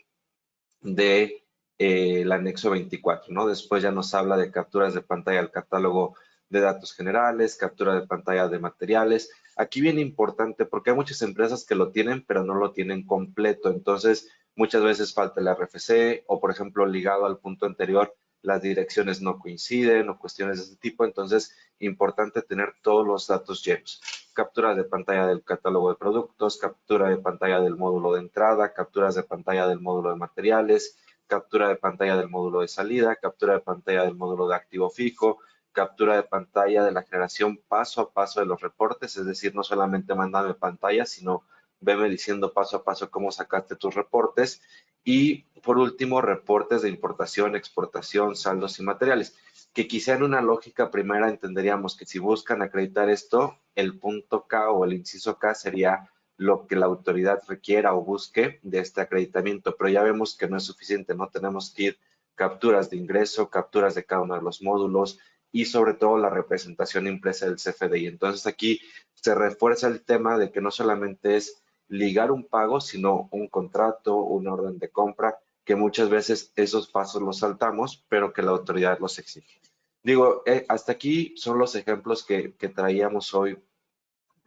de el anexo 24, ¿no? Después ya nos habla de capturas de pantalla del catálogo de datos generales, captura de pantalla de materiales. Aquí viene importante porque hay muchas empresas que lo tienen, pero no lo tienen completo. Entonces, muchas veces falta el RFC o, por ejemplo, ligado al punto anterior, las direcciones no coinciden o cuestiones de ese tipo. Entonces, importante tener todos los datos llenos. Captura de pantalla del catálogo de productos, captura de pantalla del módulo de entrada, capturas de pantalla del módulo de materiales, captura de pantalla del módulo de salida, captura de pantalla del módulo de activo fijo, captura de pantalla de la generación paso a paso de los reportes, es decir, no solamente mándame pantalla, sino veme diciendo paso a paso cómo sacaste tus reportes. Y por último, reportes de importación, exportación, saldos y materiales, que quizá en una lógica primera entenderíamos que si buscan acreditar esto, el punto K o el inciso K sería lo que la autoridad requiera o busque de este acreditamiento, pero ya vemos que no es suficiente, no tenemos que ir capturas de ingreso, capturas de cada uno de los módulos y sobre todo la representación impresa del CFDI. Entonces aquí se refuerza el tema de que no solamente es ligar un pago, sino un contrato, una orden de compra, que muchas veces esos pasos los saltamos, pero que la autoridad los exige. Digo, hasta aquí son los ejemplos que traíamos hoy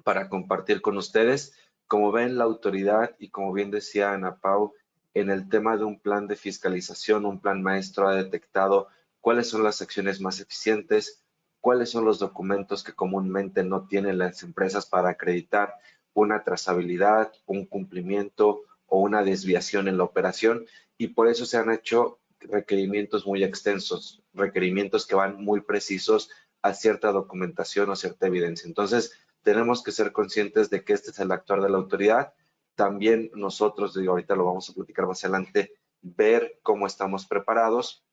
para compartir con ustedes. Como ven, la autoridad y como bien decía Ana Pau, en el tema de un plan de fiscalización, un plan maestro ha detectado cuáles son las acciones más eficientes, cuáles son los documentos que comúnmente no tienen las empresas para acreditar una trazabilidad, un cumplimiento o una desviación en la operación, y por eso se han hecho requerimientos muy extensos, requerimientos que van muy precisos a cierta documentación o cierta evidencia. Entonces, tenemos que ser conscientes de que este es el actuar de la autoridad. También nosotros, digo, ahorita lo vamos a platicar más adelante, ver cómo estamos preparados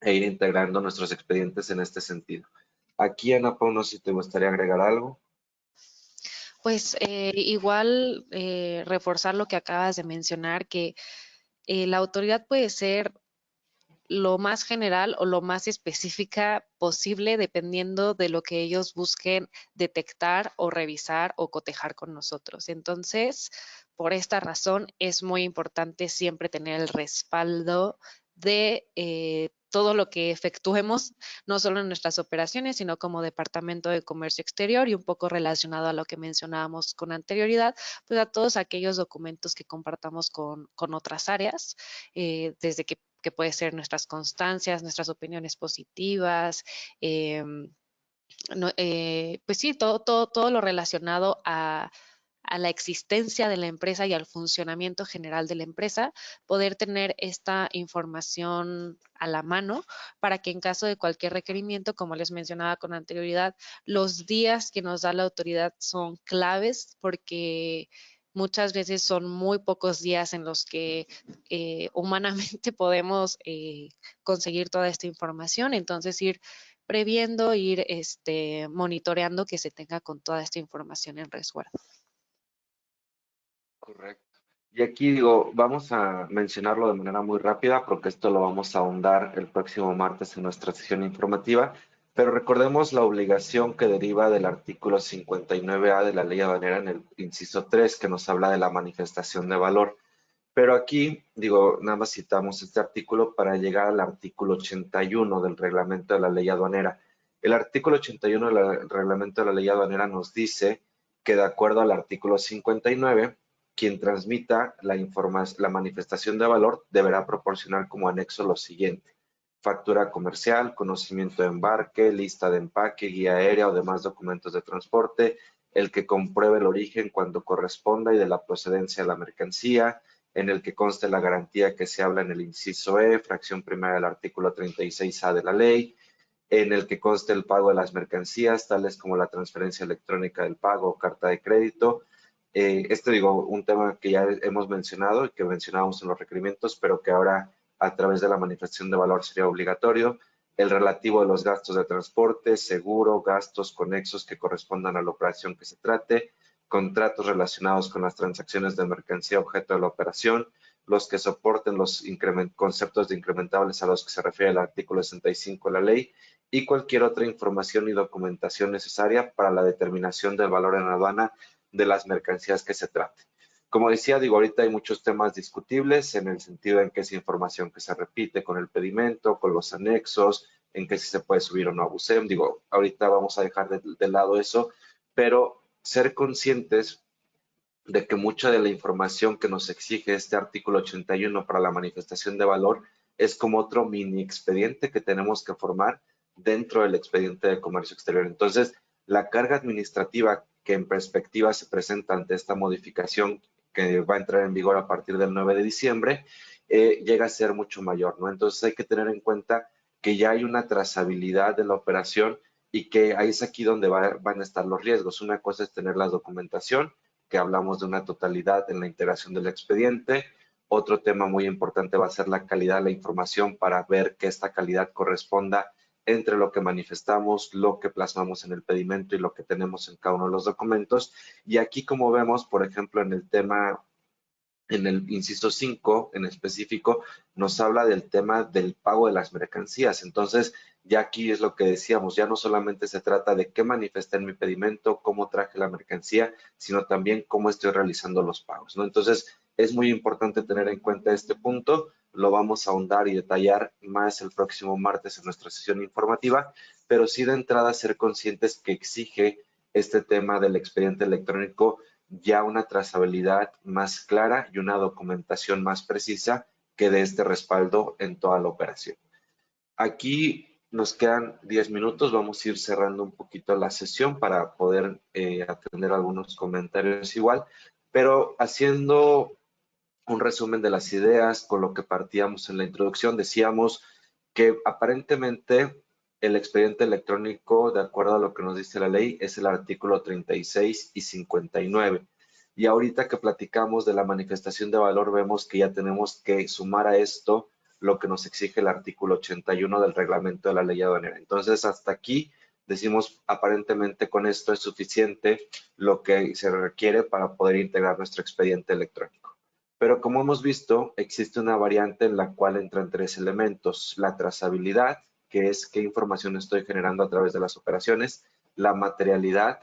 e ir integrando nuestros expedientes en este sentido. Aquí, Ana Pau, no sé si te gustaría agregar algo. Pues igual reforzar lo que acabas de mencionar, que la autoridad puede ser lo más general o lo más específica posible dependiendo de lo que ellos busquen detectar o revisar o cotejar con nosotros. Entonces, por esta razón es muy importante siempre tener el respaldo de todo lo que efectuemos, no solo en nuestras operaciones, sino como Departamento de Comercio Exterior y un poco relacionado a lo que mencionábamos con anterioridad, pues a todos aquellos documentos que compartamos con otras áreas, desde que puede ser nuestras constancias, nuestras opiniones positivas, pues sí, todo lo relacionado a la existencia de la empresa y al funcionamiento general de la empresa, poder tener esta información a la mano para que en caso de cualquier requerimiento, como les mencionaba con anterioridad, los días que nos da la autoridad son claves porque muchas veces son muy pocos días en los que humanamente podemos conseguir toda esta información. Entonces, ir previendo, ir monitoreando que se tenga con toda esta información en resguardo. Correcto. Y aquí digo, vamos a mencionarlo de manera muy rápida porque esto lo vamos a ahondar el próximo martes en nuestra sesión informativa, pero recordemos la obligación que deriva del artículo 59A de la ley aduanera en el inciso 3 que nos habla de la manifestación de valor. Pero aquí, digo, nada más citamos este artículo para llegar al artículo 81 del reglamento de la ley aduanera. El artículo 81 del reglamento de la ley aduanera nos dice que de acuerdo al artículo 59, quien transmita la manifestación de valor deberá proporcionar como anexo lo siguiente: factura comercial, conocimiento de embarque, lista de empaque, guía aérea o demás documentos de transporte, el que compruebe el origen cuando corresponda y de la procedencia de la mercancía, en el que conste la garantía que se habla en el inciso E, fracción primera del artículo 36A de la ley, en el que conste el pago de las mercancías, tales como la transferencia electrónica del pago o carta de crédito. Digo, un tema que ya hemos mencionado y que mencionábamos en los requerimientos, pero que ahora a través de la manifestación de valor sería obligatorio. El relativo de los gastos de transporte, seguro, gastos conexos que correspondan a la operación que se trate, contratos relacionados con las transacciones de mercancía objeto de la operación, los que soporten los conceptos de incrementables a los que se refiere el artículo 65 de la ley y cualquier otra información y documentación necesaria para la determinación del valor en aduana de las mercancías que se trate. Como decía, digo, ahorita hay muchos temas discutibles en el sentido en que es información que se repite con el pedimento, con los anexos, en que si se puede subir o no a BUSEM. Digo, ahorita vamos a dejar de lado eso, pero ser conscientes de que mucha de la información que nos exige este artículo 81 para la manifestación de valor es como otro mini expediente que tenemos que formar dentro del expediente de comercio exterior. Entonces, la carga administrativa que en perspectiva se presenta ante esta modificación que va a entrar en vigor a partir del 9 de diciembre, llega a ser mucho mayor, ¿no? Entonces hay que tener en cuenta que ya hay una trazabilidad de la operación y que ahí es aquí donde van a estar los riesgos. Una cosa es tener la documentación que hablamos de una totalidad en la integración del expediente. Otro tema muy importante va a ser la calidad de la información para ver que esta calidad corresponda entre lo que manifestamos, lo que plasmamos en el pedimento y lo que tenemos en cada uno de los documentos. Y aquí, como vemos, por ejemplo, en el tema, en el inciso 5 en específico, nos habla del tema del pago de las mercancías. Entonces, ya aquí es lo que decíamos, ya no solamente se trata de qué manifesté en mi pedimento, cómo traje la mercancía, sino también cómo estoy realizando los pagos, ¿no? Entonces, es muy importante tener en cuenta este punto. Lo vamos a ahondar y detallar más el próximo martes en nuestra sesión informativa, pero sí de entrada ser conscientes que exige este tema del expediente electrónico ya una trazabilidad más clara y una documentación más precisa que dé este respaldo en toda la operación. Aquí nos quedan 10 minutos, vamos a ir cerrando un poquito la sesión para poder atender algunos comentarios igual, pero haciendo un resumen de las ideas con lo que partíamos en la introducción, decíamos que aparentemente el expediente electrónico, de acuerdo a lo que nos dice la ley, es el artículo 36 y 59. Y ahorita que platicamos de la manifestación de valor, vemos que ya tenemos que sumar a esto lo que nos exige el artículo 81 del reglamento de la ley aduanera. Entonces, hasta aquí decimos, aparentemente con esto es suficiente lo que se requiere para poder integrar nuestro expediente electrónico. Pero como hemos visto, existe una variante en la cual entran tres elementos: la trazabilidad, que es qué información estoy generando a través de las operaciones; la materialidad,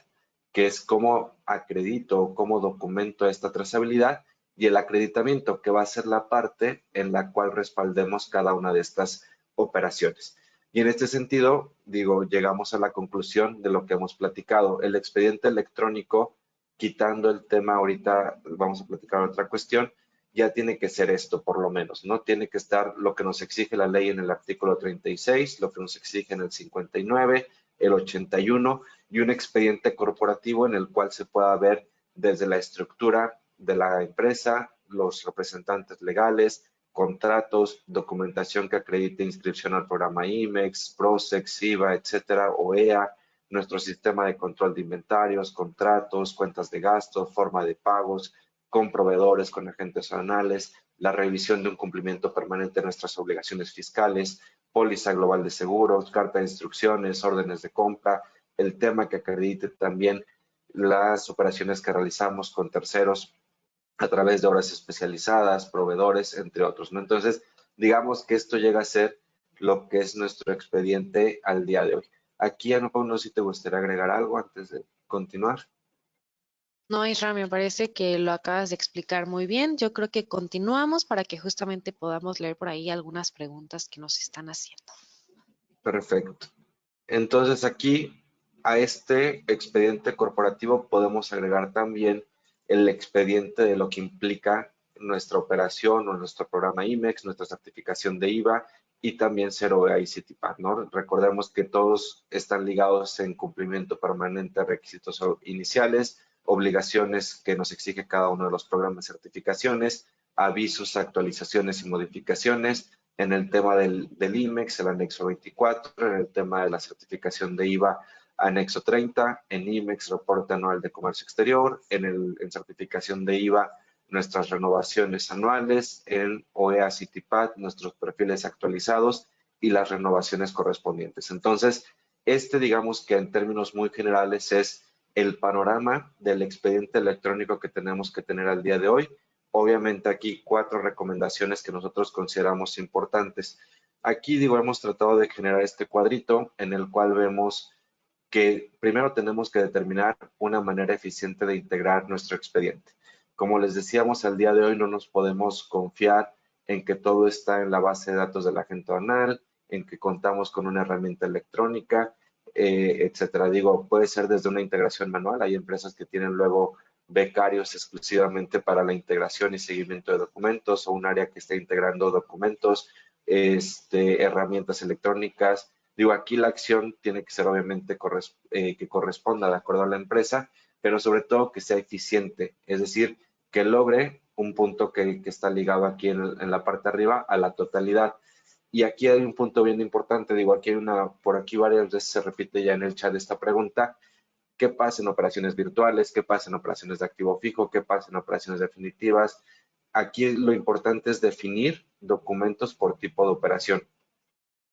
que es cómo acredito o cómo documento esta trazabilidad; y el acreditamiento, que va a ser la parte en la cual respaldemos cada una de estas operaciones. Y en este sentido, digo, llegamos a la conclusión de lo que hemos platicado. El expediente electrónico, quitando el tema ahorita, vamos a platicar otra cuestión, ya tiene que ser esto, por lo menos, ¿no? Tiene que estar lo que nos exige la ley en el artículo 36, lo que nos exige en el 59, el 81, y un expediente corporativo en el cual se pueda ver desde la estructura de la empresa, los representantes legales, contratos, documentación que acredite inscripción al programa IMEX, PROSEX, IVA, etcétera, OEA, nuestro sistema de control de inventarios, contratos, cuentas de gasto, forma de pagos, con proveedores, con agentes aduanales, la revisión de un cumplimiento permanente de nuestras obligaciones fiscales, póliza global de seguros, carta de instrucciones, órdenes de compra, el tema que acredite también las operaciones que realizamos con terceros a través de obras especializadas, proveedores, entre otros, ¿no? Entonces, digamos que esto llega a ser lo que es nuestro expediente al día de hoy. Aquí, Ana Paula, no sé si te gustaría agregar algo antes de continuar. No, Isra, me parece que lo acabas de explicar muy bien. Yo creo que continuamos para que justamente podamos leer por ahí algunas preguntas que nos están haciendo. Perfecto. Entonces aquí a este expediente corporativo podemos agregar también el expediente de lo que implica nuestra operación o nuestro programa IMEX, nuestra certificación de IVA y también 0EA y CITIPAC, ¿no? Recordemos que todos están ligados en cumplimiento permanente a requisitos iniciales, obligaciones que nos exige cada uno de los programas de certificaciones, avisos, actualizaciones y modificaciones. En el tema del IMEX, el anexo 24, en el tema de la certificación de IVA, anexo 30, en IMEX, reporte anual de comercio exterior, en certificación de IVA, nuestras renovaciones anuales, en OEA CITIPAT, nuestros perfiles actualizados y las renovaciones correspondientes. Entonces, digamos que en términos muy generales es el panorama del expediente electrónico que tenemos que tener al día de hoy. Obviamente aquí 4 recomendaciones que nosotros consideramos importantes. Aquí, digo, hemos tratado de generar este cuadrito en el cual vemos que primero tenemos que determinar una manera eficiente de integrar nuestro expediente. Como les decíamos, al día de hoy no nos podemos confiar en que todo está en la base de datos de la agente aduanal, en que contamos con una herramienta electrónica, etcétera. Digo, puede ser desde una integración manual. Hay empresas que tienen luego becarios exclusivamente para la integración y seguimiento de documentos, o un área que está integrando documentos, herramientas electrónicas. Digo, aquí la acción tiene que ser obviamente que corresponda de acuerdo a la empresa, pero sobre todo que sea eficiente, es decir, que logre un punto que está ligado aquí en la parte de arriba a la totalidad. Y aquí hay un punto bien importante, digo, aquí hay por aquí varias veces se repite ya en el chat esta pregunta: qué pasa en operaciones virtuales, qué pasa en operaciones de activo fijo, qué pasa en operaciones definitivas. Aquí lo importante es definir documentos por tipo de operación.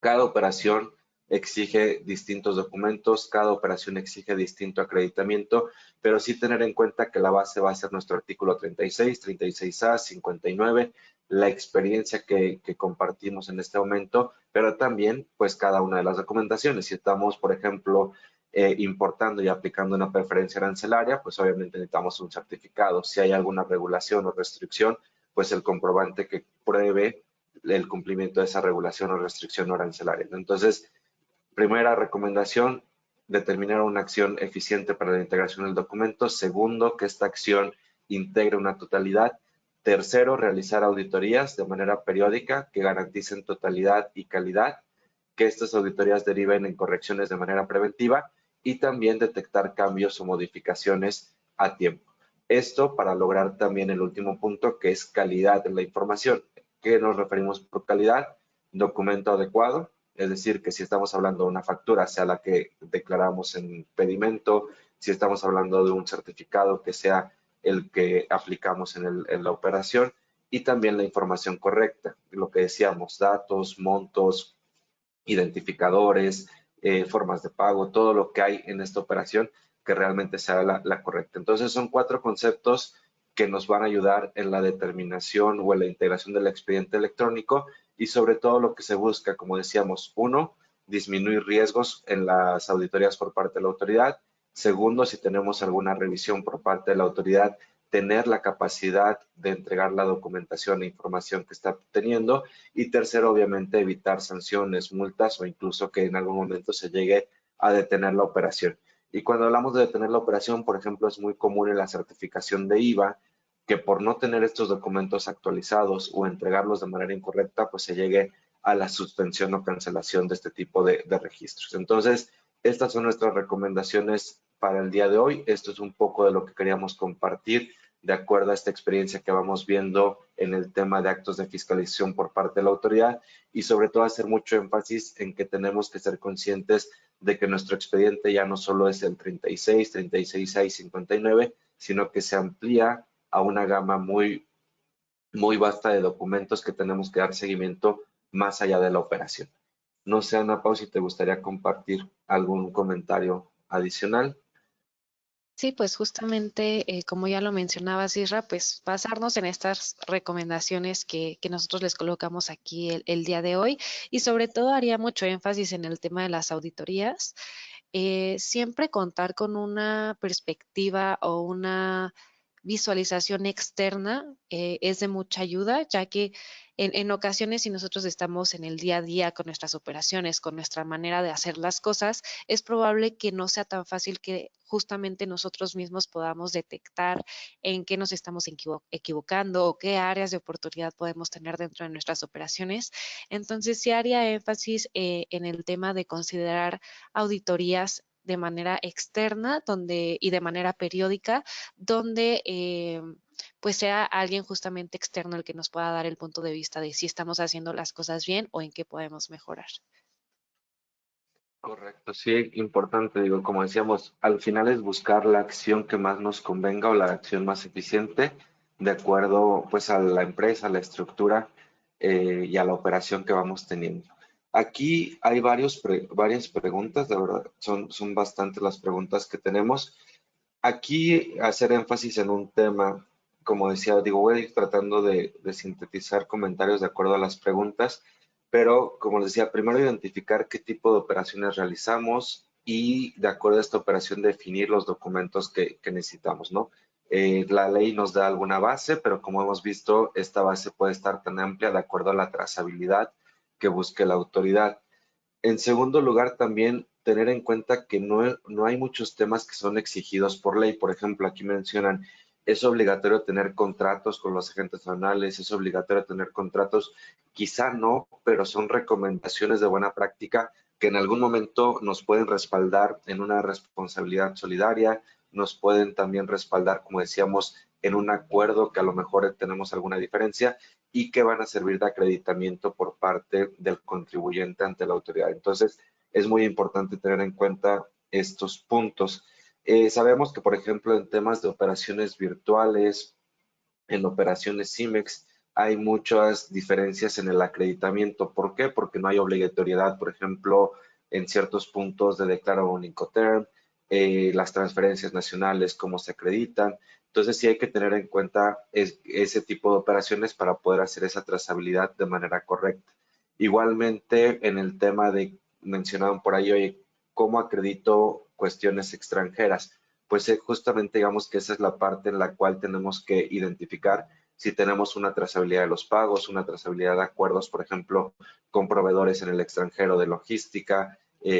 Cada operación exige distintos documentos, cada operación exige distinto acreditamiento, pero sí tener en cuenta que la base va a ser nuestro artículo 36, 36A, 59, la experiencia que compartimos en este momento, pero también pues cada una de las recomendaciones. Si estamos, por ejemplo, importando y aplicando una preferencia arancelaria, pues obviamente necesitamos un certificado. Si hay alguna regulación o restricción, pues el comprobante que pruebe el cumplimiento de esa regulación o restricción arancelaria. Entonces, primera recomendación, determinar una acción eficiente para la integración del documento. Segundo, que esta acción integre una totalidad. Tercero, realizar auditorías de manera periódica que garanticen totalidad y calidad, que estas auditorías deriven en correcciones de manera preventiva y también detectar cambios o modificaciones a tiempo. Esto para lograr también el último punto, que es calidad en la información. ¿Qué nos referimos por calidad? Documento adecuado, es decir, que si estamos hablando de una factura, sea la que declaramos en pedimento, si estamos hablando de un certificado, que sea el que aplicamos en la operación, y también la información correcta, lo que decíamos, datos, montos, identificadores, formas de pago, todo lo que hay en esta operación que realmente sea la correcta. Entonces son 4 conceptos que nos van a ayudar en la determinación o en la integración del expediente electrónico y sobre todo lo que se busca, como decíamos, uno, disminuir riesgos en las auditorías por parte de la autoridad. Segundo, si tenemos alguna revisión por parte de la autoridad, tener la capacidad de entregar la documentación e información que está obteniendo. Y tercero, obviamente, evitar sanciones, multas o incluso que en algún momento se llegue a detener la operación. Y cuando hablamos de detener la operación, por ejemplo, es muy común en la certificación de IVA que por no tener estos documentos actualizados o entregarlos de manera incorrecta, pues se llegue a la suspensión o cancelación de este tipo de registros. Entonces, estas son nuestras recomendaciones para el día de hoy. Esto es un poco de lo que queríamos compartir de acuerdo a esta experiencia que vamos viendo en el tema de actos de fiscalización por parte de la autoridad y sobre todo hacer mucho énfasis en que tenemos que ser conscientes de que nuestro expediente ya no solo es el 36, 36A y 59, sino que se amplía a una gama muy vasta de documentos que tenemos que dar seguimiento más allá de la operación. No sé, Ana Pau, si te gustaría compartir algún comentario adicional. Sí, pues justamente, como ya lo mencionaba Isra, pues basarnos en estas recomendaciones que nosotros les colocamos aquí el día de hoy y sobre todo haría mucho énfasis en el tema de las auditorías. Siempre contar con una perspectiva o una visualización externa es de mucha ayuda, ya que en ocasiones si nosotros estamos en el día a día con nuestras operaciones, con nuestra manera de hacer las cosas, es probable que no sea tan fácil que justamente nosotros mismos podamos detectar en qué nos estamos equivocando o qué áreas de oportunidad podemos tener dentro de nuestras operaciones. Entonces, sí haría énfasis en el tema de considerar auditorías de manera externa y de manera periódica, donde pues sea alguien justamente externo el que nos pueda dar el punto de vista de si estamos haciendo las cosas bien o en qué podemos mejorar. Correcto, sí, importante, digo, como decíamos, al final es buscar la acción que más nos convenga o la acción más eficiente de acuerdo pues a la empresa, a la estructura y a la operación que vamos teniendo. Aquí hay varias preguntas, de verdad, son bastantes las preguntas que tenemos. Aquí hacer énfasis en un tema, como decía, digo, voy a ir tratando de sintetizar comentarios de acuerdo a las preguntas, pero como les decía, primero identificar qué tipo de operaciones realizamos y de acuerdo a esta operación definir los documentos que necesitamos, ¿no? La ley nos da alguna base, pero como hemos visto, esta base puede estar tan amplia de acuerdo a la trazabilidad que busque la autoridad. En segundo lugar, también tener en cuenta que no hay muchos temas que son exigidos por ley. Por ejemplo, aquí mencionan, es obligatorio tener contratos con los agentes aduanales, es obligatorio tener contratos. Quizá no, pero son recomendaciones de buena práctica que en algún momento nos pueden respaldar en una responsabilidad solidaria, nos pueden también respaldar, como decíamos, en un acuerdo que a lo mejor tenemos alguna diferencia y que van a servir de acreditamiento por parte del contribuyente ante la autoridad. Entonces, es muy importante tener en cuenta estos puntos. Sabemos que, por ejemplo, en temas de operaciones virtuales, en operaciones CIMEX, hay muchas diferencias en el acreditamiento. ¿Por qué? Porque no hay obligatoriedad, por ejemplo, en ciertos puntos de declarar un Incoterm, las transferencias nacionales, cómo se acreditan. Entonces sí hay que tener en cuenta ese tipo de operaciones para poder hacer esa trazabilidad de manera correcta. Igualmente, en el tema de, mencionaban por ahí, oye, ¿cómo acredito cuestiones extranjeras? Pues justamente digamos que esa es la parte en la cual tenemos que identificar si tenemos una trazabilidad de los pagos, una trazabilidad de acuerdos, por ejemplo, con proveedores en el extranjero de logística,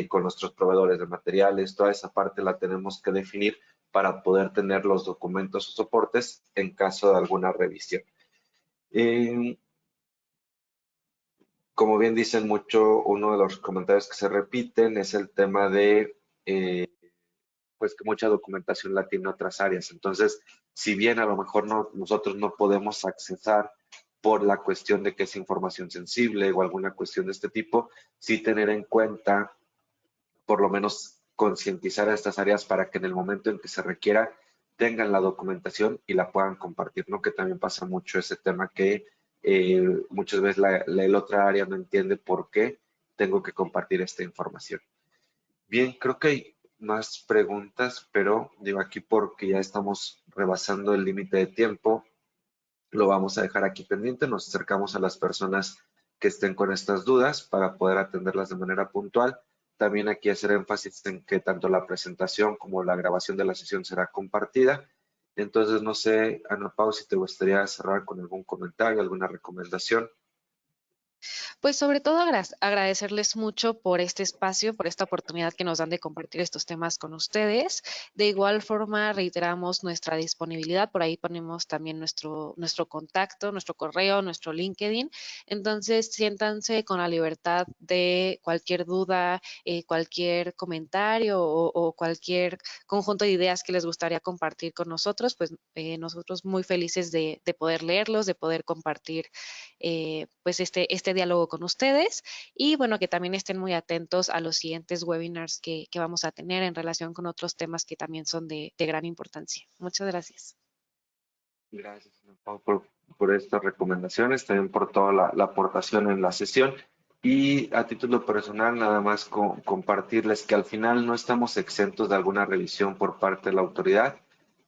con nuestros proveedores de materiales, toda esa parte la tenemos que definir para poder tener los documentos o soportes en caso de alguna revisión. Eh, Como bien dicen mucho, uno de los comentarios que se repiten es el tema de eh, pues que mucha documentación la tiene otras áreas. Entonces, si bien a lo mejor nosotros no podemos accesar por la cuestión de que es información sensible o alguna cuestión de este tipo, sí tener en cuenta, por lo menos concientizar a estas áreas para que en el momento en que se requiera tengan la documentación y la puedan compartir, ¿no? Que también pasa mucho ese tema que muchas veces el otra área no entiende por qué tengo que compartir esta información. Bien, creo que hay más preguntas, pero digo aquí porque ya estamos rebasando el límite de tiempo, lo vamos a dejar aquí pendiente. Nos acercamos a las personas que estén con estas dudas para poder atenderlas de manera puntual. También aquí hacer énfasis en que tanto la presentación como la grabación de la sesión será compartida. Entonces, no sé, Ana Pau, si te gustaría cerrar con algún comentario, alguna recomendación. Pues sobre todo agradecerles mucho por este espacio, por esta oportunidad que nos dan de compartir estos temas con ustedes. De igual forma, reiteramos nuestra disponibilidad. Por ahí ponemos también nuestro contacto, nuestro correo, nuestro LinkedIn. Entonces, siéntanse con la libertad de cualquier duda, cualquier comentario o cualquier conjunto de ideas que les gustaría compartir con nosotros. Pues nosotros muy felices de poder leerlos, de poder compartir pues este diálogo con ustedes y bueno, que también estén muy atentos a los siguientes webinars que vamos a tener en relación con otros temas que también son de gran importancia. Muchas gracias. Gracias, Ana Pau, por estas recomendaciones, también por toda la aportación en la sesión. Y a título personal, nada más compartirles que al final no estamos exentos de alguna revisión por parte de la autoridad,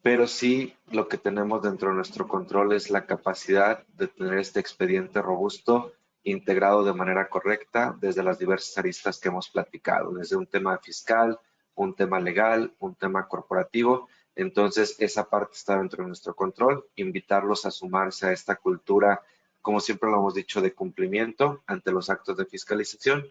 pero sí lo que tenemos dentro de nuestro control es la capacidad de tener este expediente robusto, integrado de manera correcta desde las diversas aristas que hemos platicado, desde un tema fiscal, un tema legal, un tema corporativo. Entonces, esa parte está dentro de nuestro control, invitarlos a sumarse a esta cultura, como siempre lo hemos dicho, de cumplimiento ante los actos de fiscalización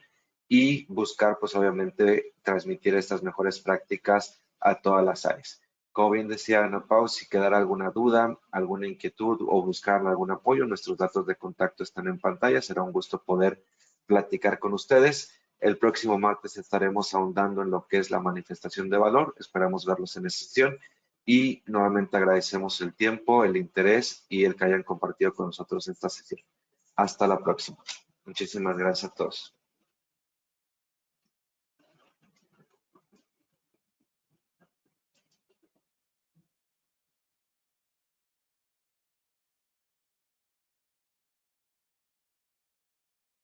y buscar, pues obviamente, transmitir estas mejores prácticas a todas las áreas. Como bien decía Ana Pau, si quedara alguna duda, alguna inquietud o buscar algún apoyo, nuestros datos de contacto están en pantalla. Será un gusto poder platicar con ustedes. El próximo martes estaremos ahondando en lo que es la manifestación de valor. Esperamos verlos en esa sesión y nuevamente agradecemos el tiempo, el interés y el que hayan compartido con nosotros esta sesión. Hasta la próxima. Muchísimas gracias a todos.